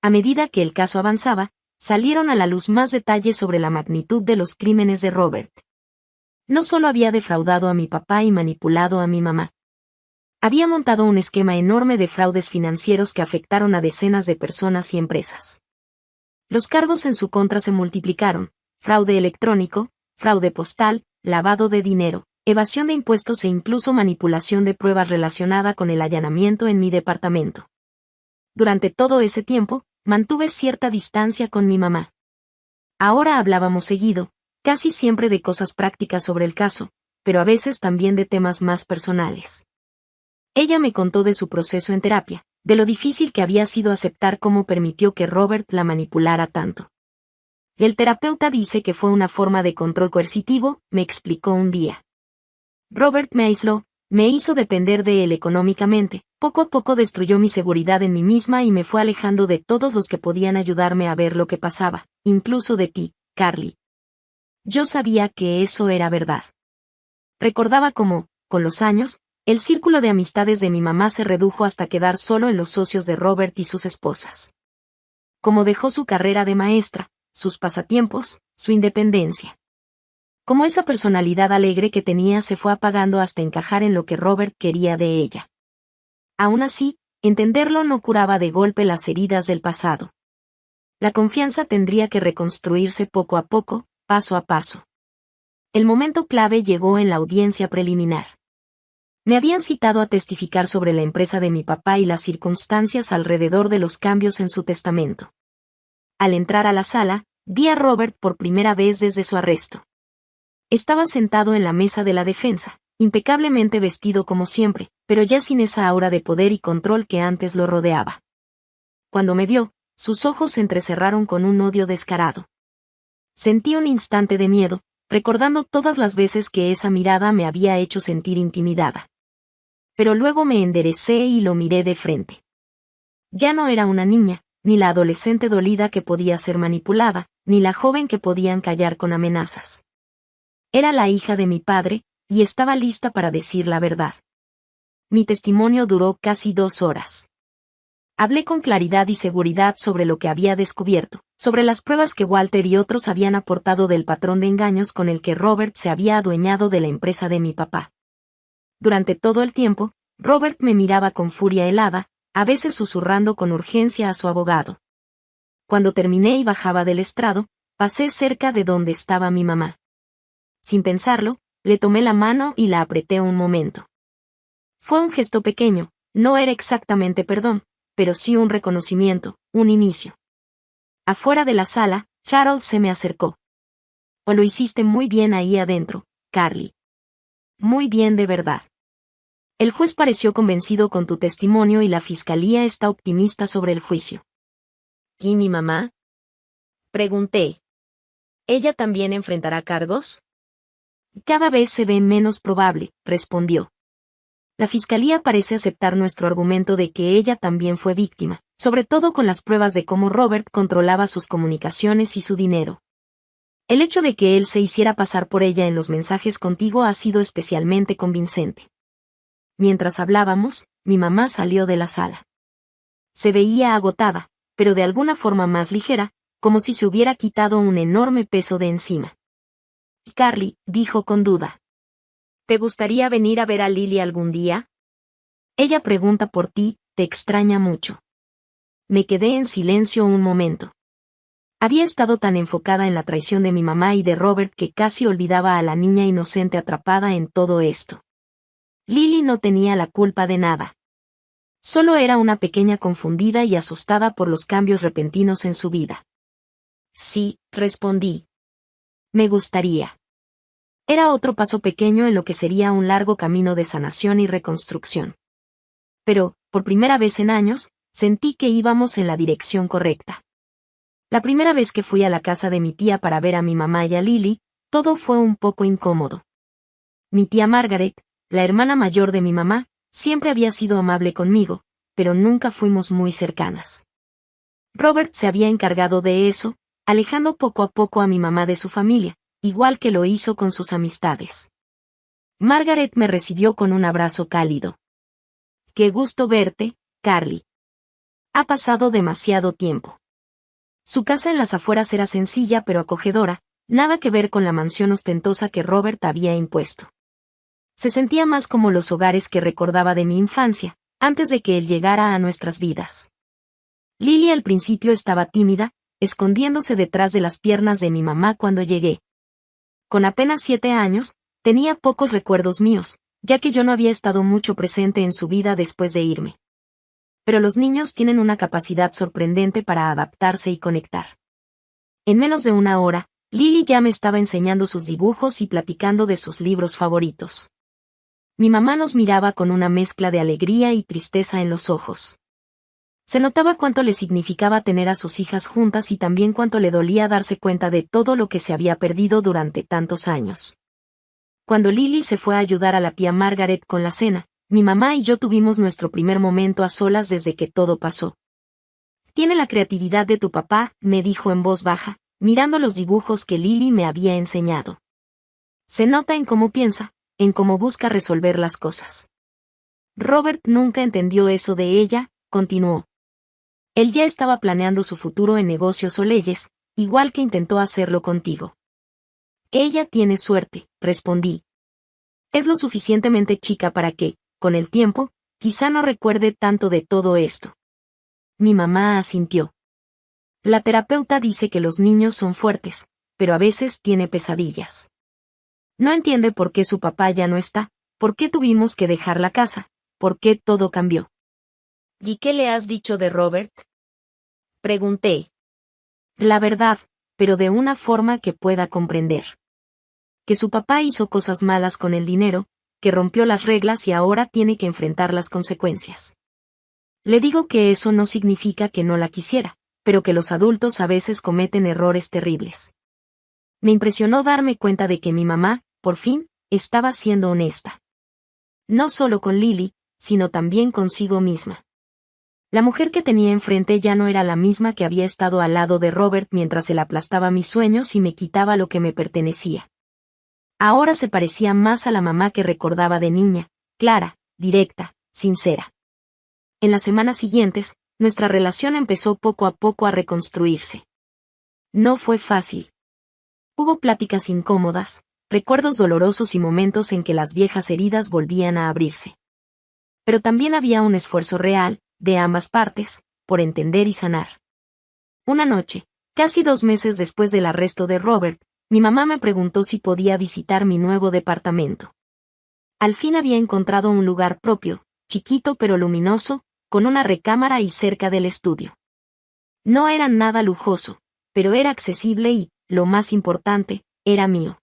A medida que el caso avanzaba, salieron a la luz más detalles sobre la magnitud de los crímenes de Robert. No solo había defraudado a mi papá y manipulado a mi mamá. Había montado un esquema enorme de fraudes financieros que afectaron a decenas de personas y empresas. Los cargos en su contra se multiplicaron: fraude electrónico, fraude postal, lavado de dinero, evasión de impuestos e incluso manipulación de pruebas relacionada con el allanamiento en mi departamento. Durante todo ese tiempo, mantuve cierta distancia con mi mamá. Ahora hablábamos seguido, casi siempre de cosas prácticas sobre el caso, pero a veces también de temas más personales. Ella me contó de su proceso en terapia, de lo difícil que había sido aceptar cómo permitió que Robert la manipulara tanto. El terapeuta dice que fue una forma de control coercitivo, me explicó un día. Robert me aisló, me hizo depender de él económicamente, poco a poco destruyó mi seguridad en mí misma y me fue alejando de todos los que podían ayudarme a ver lo que pasaba, incluso de ti, Carly. Yo sabía que eso era verdad. Recordaba cómo, con los años, el círculo de amistades de mi mamá se redujo hasta quedar solo en los socios de Robert y sus esposas. Cómo dejó su carrera de maestra, sus pasatiempos, su independencia. Cómo esa personalidad alegre que tenía se fue apagando hasta encajar en lo que Robert quería de ella. Aún así, entenderlo no curaba de golpe las heridas del pasado. La confianza tendría que reconstruirse poco a poco, paso a paso. El momento clave llegó en la audiencia preliminar. Me habían citado a testificar sobre la empresa de mi papá y las circunstancias alrededor de los cambios en su testamento. Al entrar a la sala, vi a Robert por primera vez desde su arresto. Estaba sentado en la mesa de la defensa, impecablemente vestido como siempre, pero ya sin esa aura de poder y control que antes lo rodeaba. Cuando me vio, sus ojos se entrecerraron con un odio descarado. Sentí un instante de miedo, recordando todas las veces que esa mirada me había hecho sentir intimidada. Pero luego me enderecé y lo miré de frente. Ya no era una niña, ni la adolescente dolida que podía ser manipulada, ni la joven que podían callar con amenazas. Era la hija de mi padre, y estaba lista para decir la verdad. Mi testimonio duró casi 2 horas. Hablé con claridad y seguridad sobre lo que había descubierto, sobre las pruebas que Walter y otros habían aportado del patrón de engaños con el que Robert se había adueñado de la empresa de mi papá. Durante todo el tiempo, Robert me miraba con furia helada, a veces susurrando con urgencia a su abogado. Cuando terminé y bajaba del estrado, pasé cerca de donde estaba mi mamá. Sin pensarlo, le tomé la mano y la apreté un momento. Fue un gesto pequeño, no era exactamente perdón, pero sí un reconocimiento, un inicio. Afuera de la sala, Charles se me acercó. «O lo hiciste muy bien ahí adentro, Carly. Muy bien de verdad. El juez pareció convencido con tu testimonio y la fiscalía está optimista sobre el juicio». ¿Y mi mamá?, pregunté. ¿Ella también enfrentará cargos? Cada vez se ve menos probable, respondió. La fiscalía parece aceptar nuestro argumento de que ella también fue víctima, sobre todo con las pruebas de cómo Robert controlaba sus comunicaciones y su dinero. El hecho de que él se hiciera pasar por ella en los mensajes contigo ha sido especialmente convincente. Mientras hablábamos, mi mamá salió de la sala. Se veía agotada, pero de alguna forma más ligera, como si se hubiera quitado un enorme peso de encima. Carly, dijo con duda. ¿Te gustaría venir a ver a Lily algún día? Ella pregunta por ti, te extraña mucho. Me quedé en silencio un momento. Había estado tan enfocada en la traición de mi mamá y de Robert que casi olvidaba a la niña inocente atrapada en todo esto. Lily no tenía la culpa de nada. Solo era una pequeña confundida y asustada por los cambios repentinos en su vida. Sí, respondí. Me gustaría. Era otro paso pequeño en lo que sería un largo camino de sanación y reconstrucción. Pero, por primera vez en años, sentí que íbamos en la dirección correcta. La primera vez que fui a la casa de mi tía para ver a mi mamá y a Lily, todo fue un poco incómodo. Mi tía Margaret, la hermana mayor de mi mamá, siempre había sido amable conmigo, pero nunca fuimos muy cercanas. Robert se había encargado de eso, alejando poco a poco a mi mamá de su familia, igual que lo hizo con sus amistades. Margaret me recibió con un abrazo cálido. «Qué gusto verte, Carly. Ha pasado demasiado tiempo». Su casa en las afueras era sencilla pero acogedora, nada que ver con la mansión ostentosa que Robert había impuesto. Se sentía más como los hogares que recordaba de mi infancia, antes de que él llegara a nuestras vidas. Lily al principio estaba tímida, escondiéndose detrás de las piernas de mi mamá cuando llegué. Con apenas 7 años, tenía pocos recuerdos míos, ya que yo no había estado mucho presente en su vida después de irme. Pero los niños tienen una capacidad sorprendente para adaptarse y conectar. En menos de una hora, Lily ya me estaba enseñando sus dibujos y platicando de sus libros favoritos. Mi mamá nos miraba con una mezcla de alegría y tristeza en los ojos. Se notaba cuánto le significaba tener a sus hijas juntas y también cuánto le dolía darse cuenta de todo lo que se había perdido durante tantos años. Cuando Lily se fue a ayudar a la tía Margaret con la cena, mi mamá y yo tuvimos nuestro primer momento a solas desde que todo pasó. «Tiene la creatividad de tu papá», me dijo en voz baja, mirando los dibujos que Lily me había enseñado. «Se nota en cómo piensa, en cómo busca resolver las cosas». Robert nunca entendió eso de ella, continuó. Él ya estaba planeando su futuro en negocios o leyes, igual que intentó hacerlo contigo. Ella tiene suerte, respondí. Es lo suficientemente chica para que, con el tiempo, quizá no recuerde tanto de todo esto. Mi mamá asintió. La terapeuta dice que los niños son fuertes, pero a veces tiene pesadillas. No entiende por qué su papá ya no está, por qué tuvimos que dejar la casa, por qué todo cambió. ¿Y qué le has dicho de Robert?, pregunté. La verdad, pero de una forma que pueda comprender. Que su papá hizo cosas malas con el dinero, que rompió las reglas y ahora tiene que enfrentar las consecuencias. Le digo que eso no significa que no la quisiera, pero que los adultos a veces cometen errores terribles. Me impresionó darme cuenta de que mi mamá, por fin, estaba siendo honesta. No solo con Lily, sino también consigo misma. La mujer que tenía enfrente ya no era la misma que había estado al lado de Robert mientras él aplastaba mis sueños y me quitaba lo que me pertenecía. Ahora se parecía más a la mamá que recordaba de niña, clara, directa, sincera. En las semanas siguientes, nuestra relación empezó poco a poco a reconstruirse. No fue fácil. Hubo pláticas incómodas, recuerdos dolorosos y momentos en que las viejas heridas volvían a abrirse. Pero también había un esfuerzo real, de ambas partes, por entender y sanar. Una noche, casi 2 meses después del arresto de Robert, mi mamá me preguntó si podía visitar mi nuevo departamento. Al fin había encontrado un lugar propio, chiquito pero luminoso, con una recámara y cerca del estudio. No era nada lujoso, pero era accesible y, lo más importante, era mío.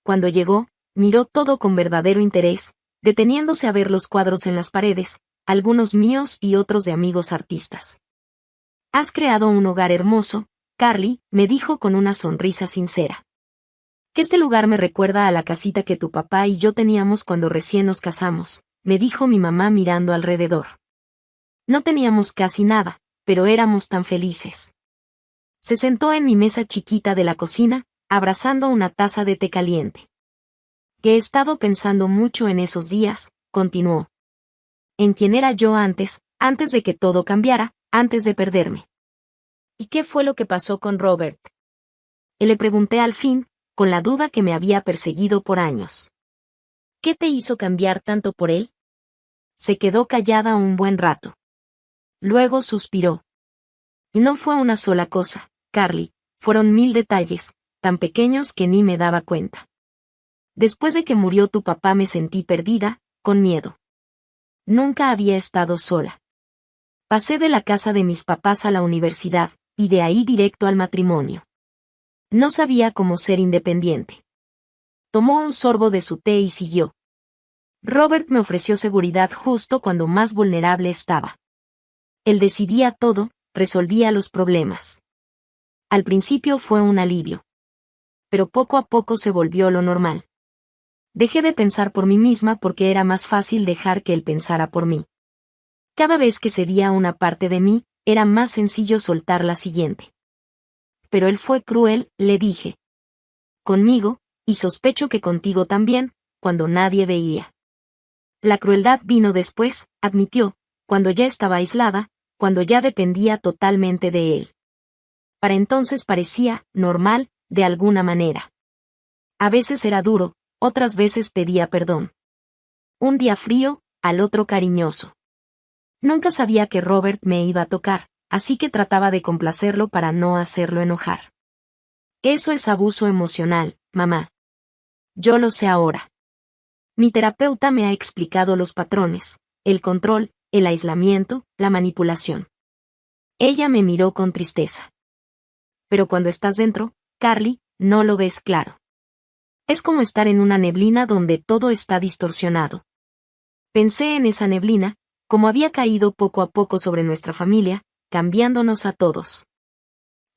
Cuando llegó, miró todo con verdadero interés, deteniéndose a ver los cuadros en las paredes, algunos míos y otros de amigos artistas. «Has creado un hogar hermoso, Carly», me dijo con una sonrisa sincera. «Que este lugar me recuerda a la casita que tu papá y yo teníamos cuando recién nos casamos», me dijo mi mamá mirando alrededor. No teníamos casi nada, pero éramos tan felices. Se sentó en mi mesa chiquita de la cocina, abrazando una taza de té caliente. «Que he estado pensando mucho en esos días», continuó. «En quién era yo antes de que todo cambiara, antes de perderme». «¿Y qué fue lo que pasó con Robert?», le pregunté al fin, con la duda que me había perseguido por años. «¿Qué te hizo cambiar tanto por él?». Se quedó callada un buen rato. Luego suspiró. «Y no fue una sola cosa, Carly, fueron 1000 detalles, tan pequeños que ni me daba cuenta. Después de que murió tu papá me sentí perdida, con miedo. Nunca había estado sola. Pasé de la casa de mis papás a la universidad, y de ahí directo al matrimonio. No sabía cómo ser independiente». Tomó un sorbo de su té y siguió. «Robert me ofreció seguridad justo cuando más vulnerable estaba. Él decidía todo, resolvía los problemas. Al principio fue un alivio. Pero poco a poco se volvió lo normal. Dejé de pensar por mí misma porque era más fácil dejar que él pensara por mí. Cada vez que cedía una parte de mí, era más sencillo soltar la siguiente. Pero él fue cruel», le dije. «Conmigo, y sospecho que contigo también, cuando nadie veía». «La crueldad vino después», admitió, «cuando ya estaba aislada, cuando ya dependía totalmente de él. Para entonces parecía normal, de alguna manera. A veces era duro, otras veces pedía perdón. Un día frío, al otro cariñoso. Nunca sabía que Robert me iba a tocar, así que trataba de complacerlo para no hacerlo enojar. Eso es abuso emocional, mamá. Yo lo sé ahora. Mi terapeuta me ha explicado los patrones, el control, el aislamiento, la manipulación. Ella me miró con tristeza. Pero cuando estás dentro, Carly, no lo ves claro. Es como estar en una neblina donde todo está distorsionado. Pensé en esa neblina, como había caído poco a poco sobre nuestra familia, cambiándonos a todos.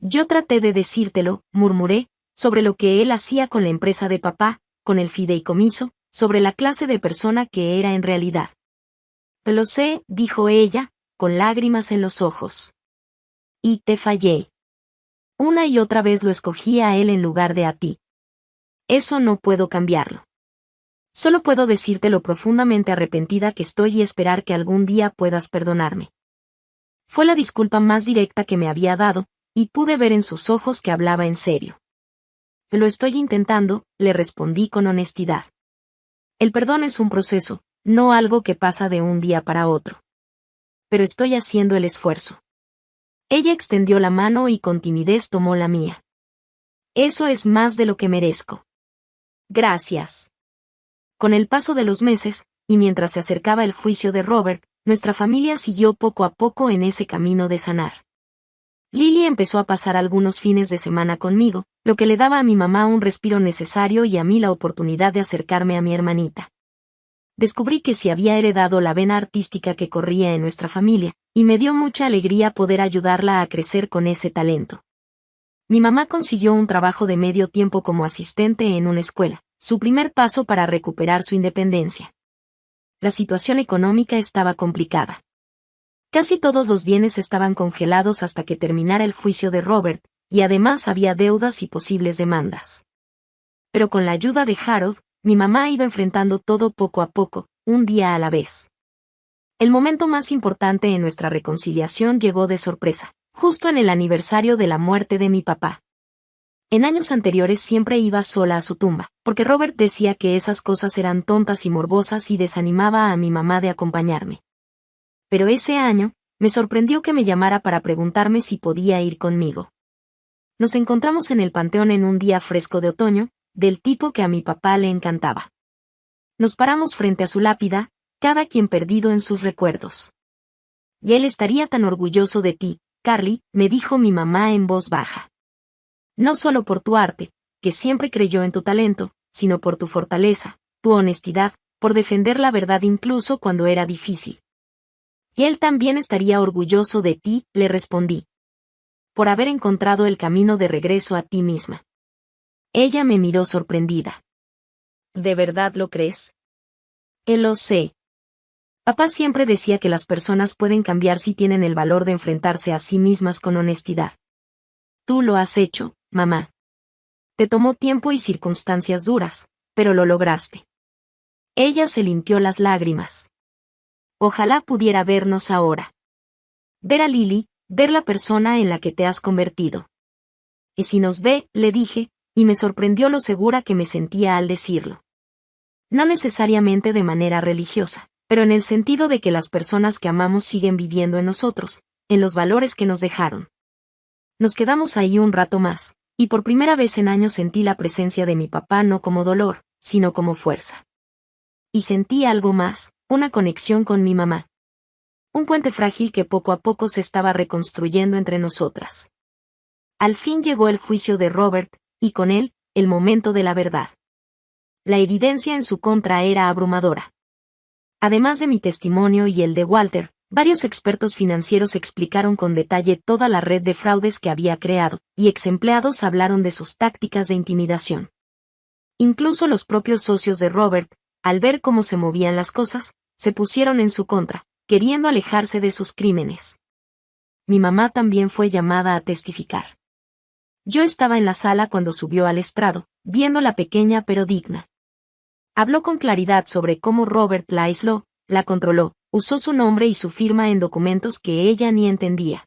Yo traté de decírtelo, murmuré, sobre lo que él hacía con la empresa de papá, con el fideicomiso, sobre la clase de persona que era en realidad. Lo sé, dijo ella, con lágrimas en los ojos. Y te fallé. Una y otra vez lo escogí a él en lugar de a ti. Eso no puedo cambiarlo. Solo puedo decirte lo profundamente arrepentida que estoy y esperar que algún día puedas perdonarme. Fue la disculpa más directa que me había dado, y pude ver en sus ojos que hablaba en serio. Lo estoy intentando, le respondí con honestidad. El perdón es un proceso, no algo que pasa de un día para otro. Pero estoy haciendo el esfuerzo. Ella extendió la mano y con timidez tomó la mía. Eso es más de lo que merezco. Gracias. Con el paso de los meses, y mientras se acercaba el juicio de Robert, nuestra familia siguió poco a poco en ese camino de sanar. Lily empezó a pasar algunos fines de semana conmigo, lo que le daba a mi mamá un respiro necesario y a mí la oportunidad de acercarme a mi hermanita. Descubrí que si había heredado la vena artística que corría en nuestra familia, y me dio mucha alegría poder ayudarla a crecer con ese talento. Mi mamá consiguió un trabajo de medio tiempo como asistente en una escuela, su primer paso para recuperar su independencia. La situación económica estaba complicada. Casi todos los bienes estaban congelados hasta que terminara el juicio de Robert, y además había deudas y posibles demandas. Pero con la ayuda de Harold, mi mamá iba enfrentando todo poco a poco, un día a la vez. El momento más importante en nuestra reconciliación llegó de sorpresa, justo en el aniversario de la muerte de mi papá. En años anteriores siempre iba sola a su tumba, porque Robert decía que esas cosas eran tontas y morbosas y desanimaba a mi mamá de acompañarme. Pero ese año, me sorprendió que me llamara para preguntarme si podía ir conmigo. Nos encontramos en el panteón en un día fresco de otoño, del tipo que a mi papá le encantaba. Nos paramos frente a su lápida, cada quien perdido en sus recuerdos. Y él estaría tan orgulloso de ti, Carly, me dijo mi mamá en voz baja. No solo por tu arte, que siempre creyó en tu talento, sino por tu fortaleza, tu honestidad, por defender la verdad incluso cuando era difícil. Y él también estaría orgulloso de ti, le respondí. Por haber encontrado el camino de regreso a ti misma. Ella me miró sorprendida. ¿De verdad lo crees? Lo sé. Papá siempre decía que las personas pueden cambiar si tienen el valor de enfrentarse a sí mismas con honestidad. Tú lo has hecho, mamá. Te tomó tiempo y circunstancias duras, pero lo lograste. Ella se limpió las lágrimas. Ojalá pudiera vernos ahora. Ver a Lily, ver la persona en la que te has convertido. Y si nos ve, le dije, y me sorprendió lo segura que me sentía al decirlo. No necesariamente de manera religiosa, pero en el sentido de que las personas que amamos siguen viviendo en nosotros, en los valores que nos dejaron. Nos quedamos ahí un rato más, y por primera vez en años sentí la presencia de mi papá no como dolor, sino como fuerza. Y sentí algo más, una conexión con mi mamá. Un puente frágil que poco a poco se estaba reconstruyendo entre nosotras. Al fin llegó el juicio de Robert, y con él, el momento de la verdad. La evidencia en su contra era abrumadora. Además de mi testimonio y el de Walter, varios expertos financieros explicaron con detalle toda la red de fraudes que había creado, y exempleados hablaron de sus tácticas de intimidación. Incluso los propios socios de Robert, al ver cómo se movían las cosas, se pusieron en su contra, queriendo alejarse de sus crímenes. Mi mamá también fue llamada a testificar. Yo estaba en la sala cuando subió al estrado, viéndola pequeña pero digna. Habló con claridad sobre cómo Robert la aisló, la controló, usó su nombre y su firma en documentos que ella ni entendía.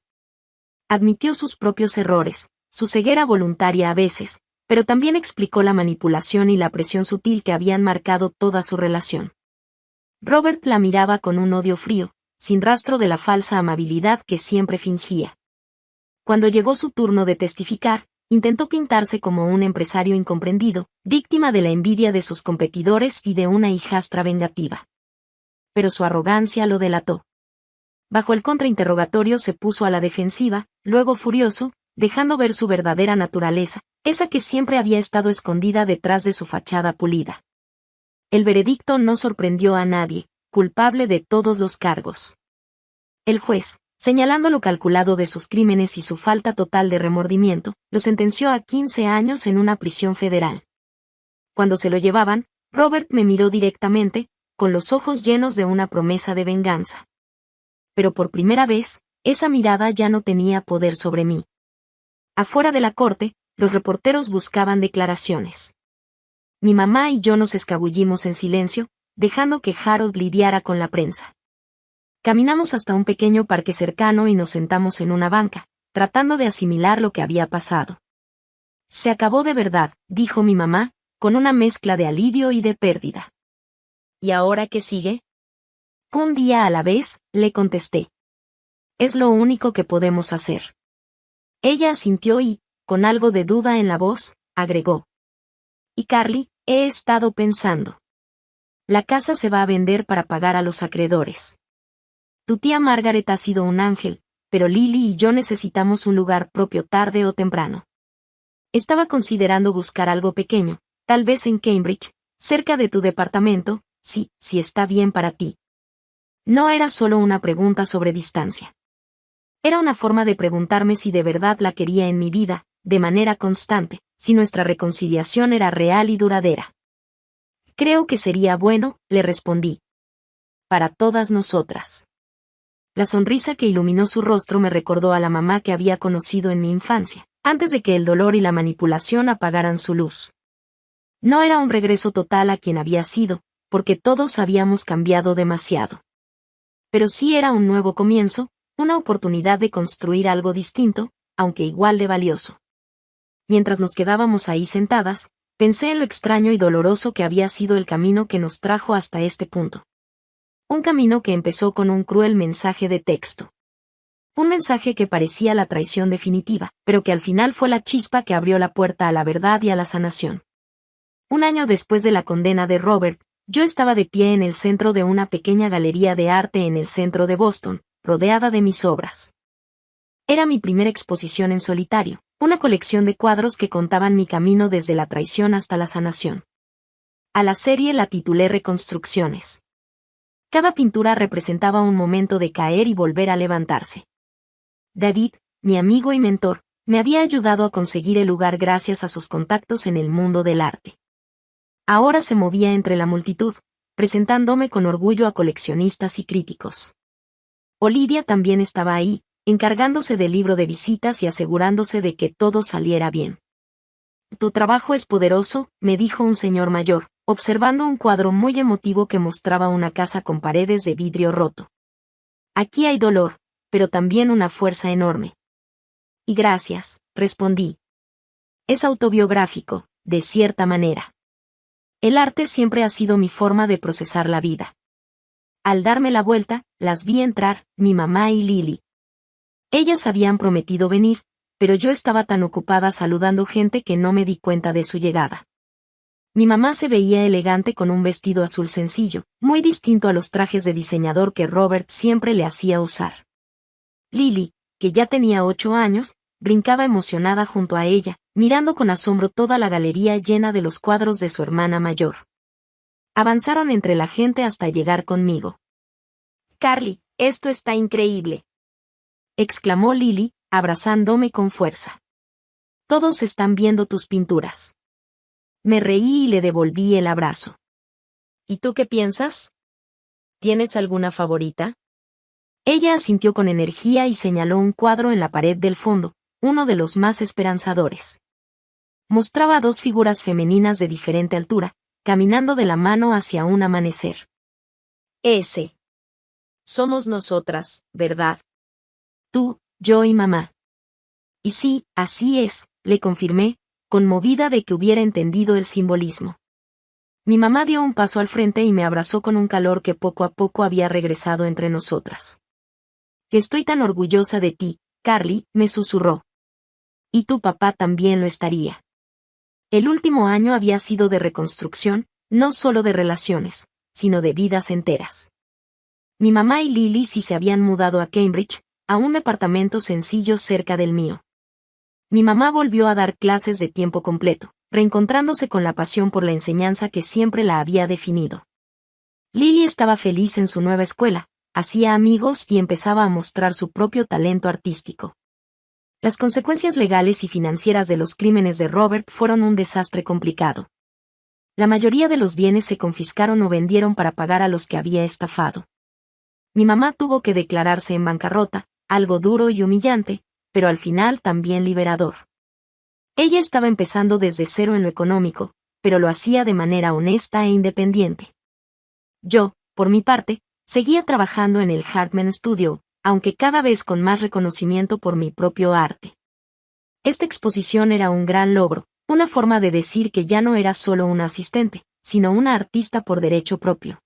Admitió sus propios errores, su ceguera voluntaria a veces, pero también explicó la manipulación y la presión sutil que habían marcado toda su relación. Robert la miraba con un odio frío, sin rastro de la falsa amabilidad que siempre fingía. Cuando llegó su turno de testificar, intentó pintarse como un empresario incomprendido, víctima de la envidia de sus competidores y de una hijastra vengativa. Pero su arrogancia lo delató. Bajo el contrainterrogatorio se puso a la defensiva, luego furioso, dejando ver su verdadera naturaleza, esa que siempre había estado escondida detrás de su fachada pulida. El veredicto no sorprendió a nadie, culpable de todos los cargos. El juez, señalando lo calculado de sus crímenes y su falta total de remordimiento, lo sentenció a 15 años en una prisión federal. Cuando se lo llevaban, Robert me miró directamente, con los ojos llenos de una promesa de venganza. Pero por primera vez, esa mirada ya no tenía poder sobre mí. Afuera de la corte, los reporteros buscaban declaraciones. Mi mamá y yo nos escabullimos en silencio, dejando que Harold lidiara con la prensa. Caminamos hasta un pequeño parque cercano y nos sentamos en una banca, tratando de asimilar lo que había pasado. Se acabó de verdad, dijo mi mamá, con una mezcla de alivio y de pérdida. ¿Y ahora qué sigue? Un día a la vez, le contesté. Es lo único que podemos hacer. Ella asintió y, con algo de duda en la voz, agregó. Y Carly, he estado pensando. La casa se va a vender para pagar a los acreedores. Tu tía Margaret ha sido un ángel, pero Lily y yo necesitamos un lugar propio tarde o temprano. Estaba considerando buscar algo pequeño, tal vez en Cambridge, cerca de tu departamento, si está bien para ti. No era solo una pregunta sobre distancia. Era una forma de preguntarme si de verdad la quería en mi vida, de manera constante, si nuestra reconciliación era real y duradera. Creo que sería bueno, le respondí. Para todas nosotras. La sonrisa que iluminó su rostro me recordó a la mamá que había conocido en mi infancia, antes de que el dolor y la manipulación apagaran su luz. No era un regreso total a quien había sido, porque todos habíamos cambiado demasiado. Pero sí era un nuevo comienzo, una oportunidad de construir algo distinto, aunque igual de valioso. Mientras nos quedábamos ahí sentadas, pensé en lo extraño y doloroso que había sido el camino que nos trajo hasta este punto. Un camino que empezó con un cruel mensaje de texto. Un mensaje que parecía la traición definitiva, pero que al final fue la chispa que abrió la puerta a la verdad y a la sanación. Un año después de la condena de Robert, yo estaba de pie en el centro de una pequeña galería de arte en el centro de Boston, rodeada de mis obras. Era mi primera exposición en solitario, una colección de cuadros que contaban mi camino desde la traición hasta la sanación. A la serie la titulé Reconstrucciones. Cada pintura representaba un momento de caer y volver a levantarse. David, mi amigo y mentor, me había ayudado a conseguir el lugar gracias a sus contactos en el mundo del arte. Ahora se movía entre la multitud, presentándome con orgullo a coleccionistas y críticos. Olivia también estaba ahí, encargándose del libro de visitas y asegurándose de que todo saliera bien. Tu trabajo es poderoso, me dijo un señor mayor, observando un cuadro muy emotivo que mostraba una casa con paredes de vidrio roto. Aquí hay dolor, pero también una fuerza enorme. Y gracias, respondí. Es autobiográfico, de cierta manera. El arte siempre ha sido mi forma de procesar la vida. Al darme la vuelta, las vi entrar, mi mamá y Lily. Ellas habían prometido venir, pero yo estaba tan ocupada saludando gente que no me di cuenta de su llegada. Mi mamá se veía elegante con un vestido azul sencillo, muy distinto a los trajes de diseñador que Robert siempre le hacía usar. Lily, que ya tenía 8 años, brincaba emocionada junto a ella, mirando con asombro toda la galería llena de los cuadros de su hermana mayor. Avanzaron entre la gente hasta llegar conmigo. «Carly, esto está increíble», exclamó Lily, abrazándome con fuerza. «Todos están viendo tus pinturas». Me reí y le devolví el abrazo. «¿Y tú qué piensas? ¿Tienes alguna favorita?» Ella asintió con energía y señaló un cuadro en la pared del fondo, uno de los más esperanzadores. Mostraba 2 figuras femeninas de diferente altura, caminando de la mano hacia un amanecer. «Ese. Somos nosotras, ¿verdad? Tú, yo y mamá». «Y sí, así es», le confirmé, conmovida de que hubiera entendido el simbolismo. Mi mamá dio un paso al frente y me abrazó con un calor que poco a poco había regresado entre nosotras. Estoy tan orgullosa de ti, Carly, me susurró. Y tu papá también lo estaría. El último año había sido de reconstrucción, no solo de relaciones, sino de vidas enteras. Mi mamá y Lily sí se habían mudado a Cambridge, a un departamento sencillo cerca del mío. Mi mamá volvió a dar clases de tiempo completo, reencontrándose con la pasión por la enseñanza que siempre la había definido. Lily estaba feliz en su nueva escuela, hacía amigos y empezaba a mostrar su propio talento artístico. Las consecuencias legales y financieras de los crímenes de Robert fueron un desastre complicado. La mayoría de los bienes se confiscaron o vendieron para pagar a los que había estafado. Mi mamá tuvo que declararse en bancarrota, algo duro y humillante, pero al final también liberador. Ella estaba empezando desde cero en lo económico, pero lo hacía de manera honesta e independiente. Yo, por mi parte, seguía trabajando en el Hartman Studio, aunque cada vez con más reconocimiento por mi propio arte. Esta exposición era un gran logro, una forma de decir que ya no era solo una asistente, sino una artista por derecho propio.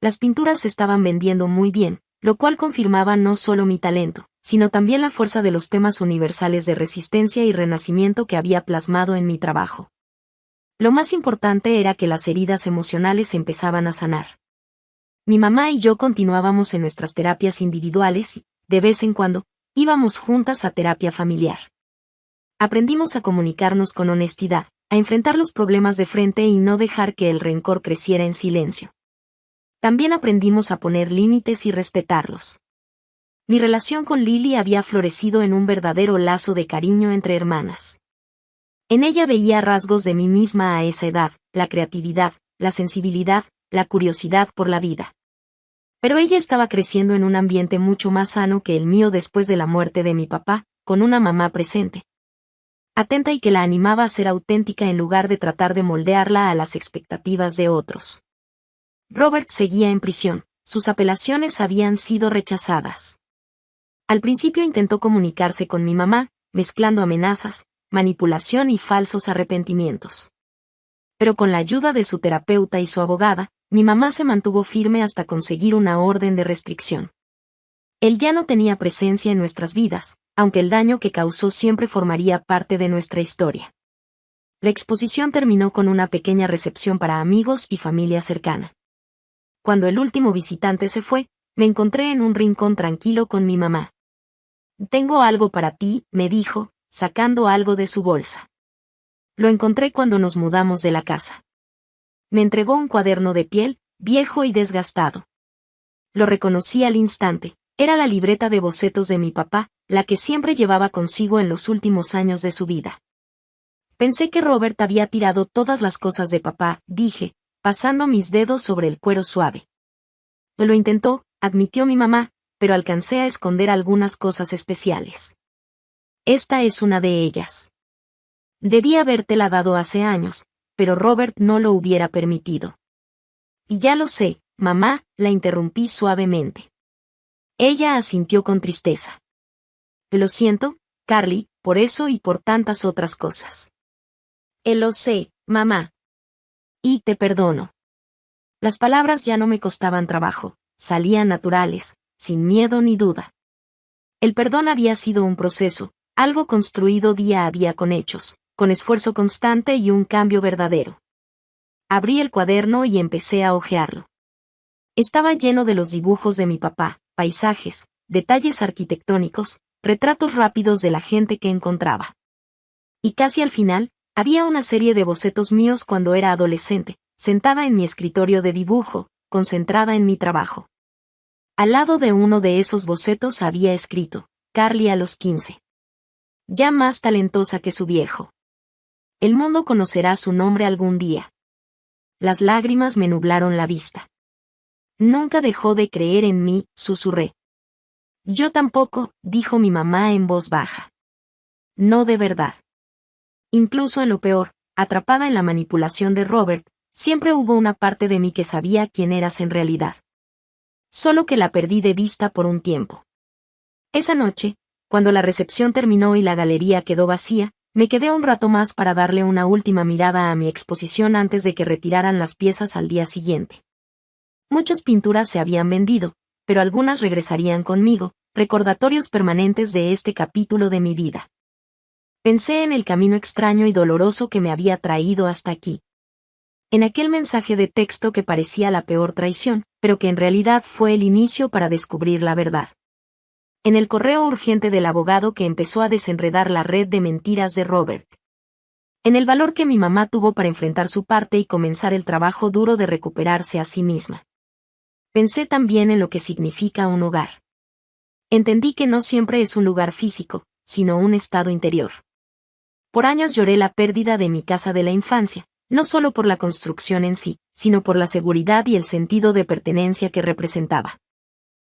Las pinturas se estaban vendiendo muy bien, lo cual confirmaba no solo mi talento, sino también la fuerza de los temas universales de resistencia y renacimiento que había plasmado en mi trabajo. Lo más importante era que las heridas emocionales empezaban a sanar. Mi mamá y yo continuábamos en nuestras terapias individuales y, de vez en cuando, íbamos juntas a terapia familiar. Aprendimos a comunicarnos con honestidad, a enfrentar los problemas de frente y no dejar que el rencor creciera en silencio. También aprendimos a poner límites y respetarlos. Mi relación con Lily había florecido en un verdadero lazo de cariño entre hermanas. En ella veía rasgos de mí misma a esa edad, la creatividad, la sensibilidad, la curiosidad por la vida. Pero ella estaba creciendo en un ambiente mucho más sano que el mío después de la muerte de mi papá, con una mamá presente, atenta y que la animaba a ser auténtica en lugar de tratar de moldearla a las expectativas de otros. Robert seguía en prisión, sus apelaciones habían sido rechazadas. Al principio intentó comunicarse con mi mamá, mezclando amenazas, manipulación y falsos arrepentimientos. Pero con la ayuda de su terapeuta y su abogada, mi mamá se mantuvo firme hasta conseguir una orden de restricción. Él ya no tenía presencia en nuestras vidas, aunque el daño que causó siempre formaría parte de nuestra historia. La exposición terminó con una pequeña recepción para amigos y familia cercana. Cuando el último visitante se fue, me encontré en un rincón tranquilo con mi mamá. «Tengo algo para ti», me dijo, sacando algo de su bolsa. Lo encontré cuando nos mudamos de la casa. Me entregó un cuaderno de piel, viejo y desgastado. Lo reconocí al instante, era la libreta de bocetos de mi papá, la que siempre llevaba consigo en los últimos años de su vida. Pensé que Robert había tirado todas las cosas de papá, dije, pasando mis dedos sobre el cuero suave. Lo intentó, admitió mi mamá, pero alcancé a esconder algunas cosas especiales. Esta es una de ellas. Debí habértela dado hace años, pero Robert no lo hubiera permitido. Y ya lo sé, mamá, la interrumpí suavemente. Ella asintió con tristeza. Lo siento, Carly, por eso y por tantas otras cosas. Lo sé, mamá. Y te perdono. Las palabras ya no me costaban trabajo, salían naturales, sin miedo ni duda. El perdón había sido un proceso, algo construido día a día con hechos, con esfuerzo constante y un cambio verdadero. Abrí el cuaderno y empecé a hojearlo. Estaba lleno de los dibujos de mi papá, paisajes, detalles arquitectónicos, retratos rápidos de la gente que encontraba. Y casi al final, había una serie de bocetos míos cuando era adolescente, sentada en mi escritorio de dibujo, concentrada en mi trabajo. Al lado de uno de esos bocetos había escrito, Carly a los 15. Ya más talentosa que su viejo. El mundo conocerá su nombre algún día. Las lágrimas me nublaron la vista. Nunca dejó de creer en mí, susurré. Yo tampoco, dijo mi mamá en voz baja. No de verdad. Incluso en lo peor, atrapada en la manipulación de Robert, siempre hubo una parte de mí que sabía quién eras en realidad. Solo que la perdí de vista por un tiempo. Esa noche, cuando la recepción terminó y la galería quedó vacía, Me quedé un rato más para darle una última mirada a mi exposición antes de que retiraran las piezas al día siguiente. Muchas pinturas se habían vendido, pero algunas regresarían conmigo, recordatorios permanentes de este capítulo de mi vida. Pensé en el camino extraño y doloroso que me había traído hasta aquí. En aquel mensaje de texto que parecía la peor traición, pero que en realidad fue el inicio para descubrir la verdad. En el correo urgente del abogado que empezó a desenredar la red de mentiras de Robert. En el valor que mi mamá tuvo para enfrentar su parte y comenzar el trabajo duro de recuperarse a sí misma. Pensé también en lo que significa un hogar. Entendí que no siempre es un lugar físico, sino un estado interior. Por años lloré la pérdida de mi casa de la infancia, no solo por la construcción en sí, sino por la seguridad y el sentido de pertenencia que representaba.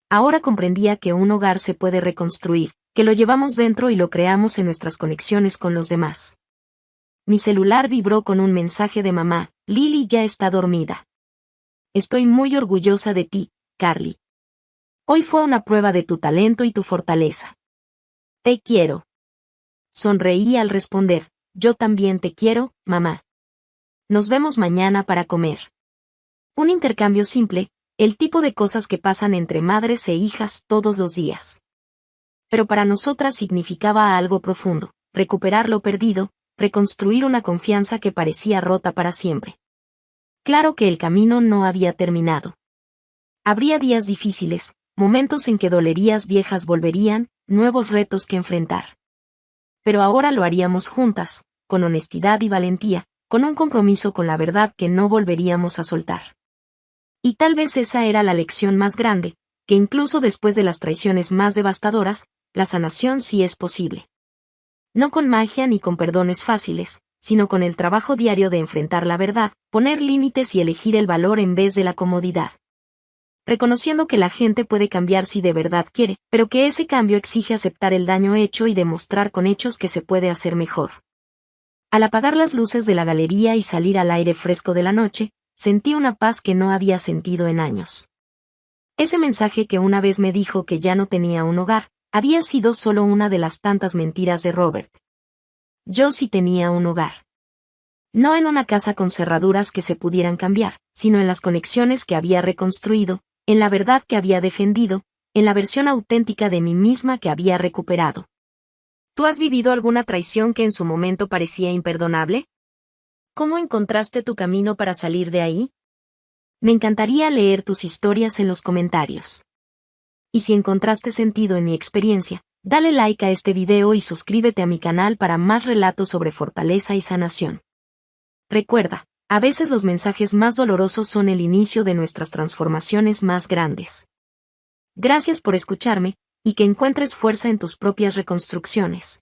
Ahora comprendía que un hogar se puede reconstruir, que lo llevamos dentro y lo creamos en nuestras conexiones con los demás. Mi celular vibró con un mensaje de mamá: Lily ya está dormida. Estoy muy orgullosa de ti, Carly. Hoy fue una prueba de tu talento y tu fortaleza. Te quiero. Sonreí al responder: yo también te quiero, mamá. Nos vemos mañana para comer. Un intercambio simple, el tipo de cosas que pasan entre madres e hijas todos los días. Pero para nosotras significaba algo profundo: recuperar lo perdido, reconstruir una confianza que parecía rota para siempre. Claro que el camino no había terminado. Habría días difíciles, momentos en que dolerías viejas volverían, nuevos retos que enfrentar. Pero ahora lo haríamos juntas, con honestidad y valentía, con un compromiso con la verdad que no volveríamos a soltar. Y tal vez esa era la lección más grande, que incluso después de las traiciones más devastadoras, la sanación sí es posible. No con magia ni con perdones fáciles, sino con el trabajo diario de enfrentar la verdad, poner límites y elegir el valor en vez de la comodidad. Reconociendo que la gente puede cambiar si de verdad quiere, pero que ese cambio exige aceptar el daño hecho y demostrar con hechos que se puede hacer mejor. Al apagar las luces de la galería y salir al aire fresco de la noche, sentí una paz que no había sentido en años. Ese mensaje que una vez me dijo que ya no tenía un hogar, había sido solo una de las tantas mentiras de Robert. Yo sí tenía un hogar. No en una casa con cerraduras que se pudieran cambiar, sino en las conexiones que había reconstruido, en la verdad que había defendido, en la versión auténtica de mí misma que había recuperado. ¿Tú has vivido alguna traición que en su momento parecía imperdonable? ¿Cómo encontraste tu camino para salir de ahí? Me encantaría leer tus historias en los comentarios. Y si encontraste sentido en mi experiencia, dale like a este video y suscríbete a mi canal para más relatos sobre fortaleza y sanación. Recuerda, a veces los mensajes más dolorosos son el inicio de nuestras transformaciones más grandes. Gracias por escucharme, y que encuentres fuerza en tus propias reconstrucciones.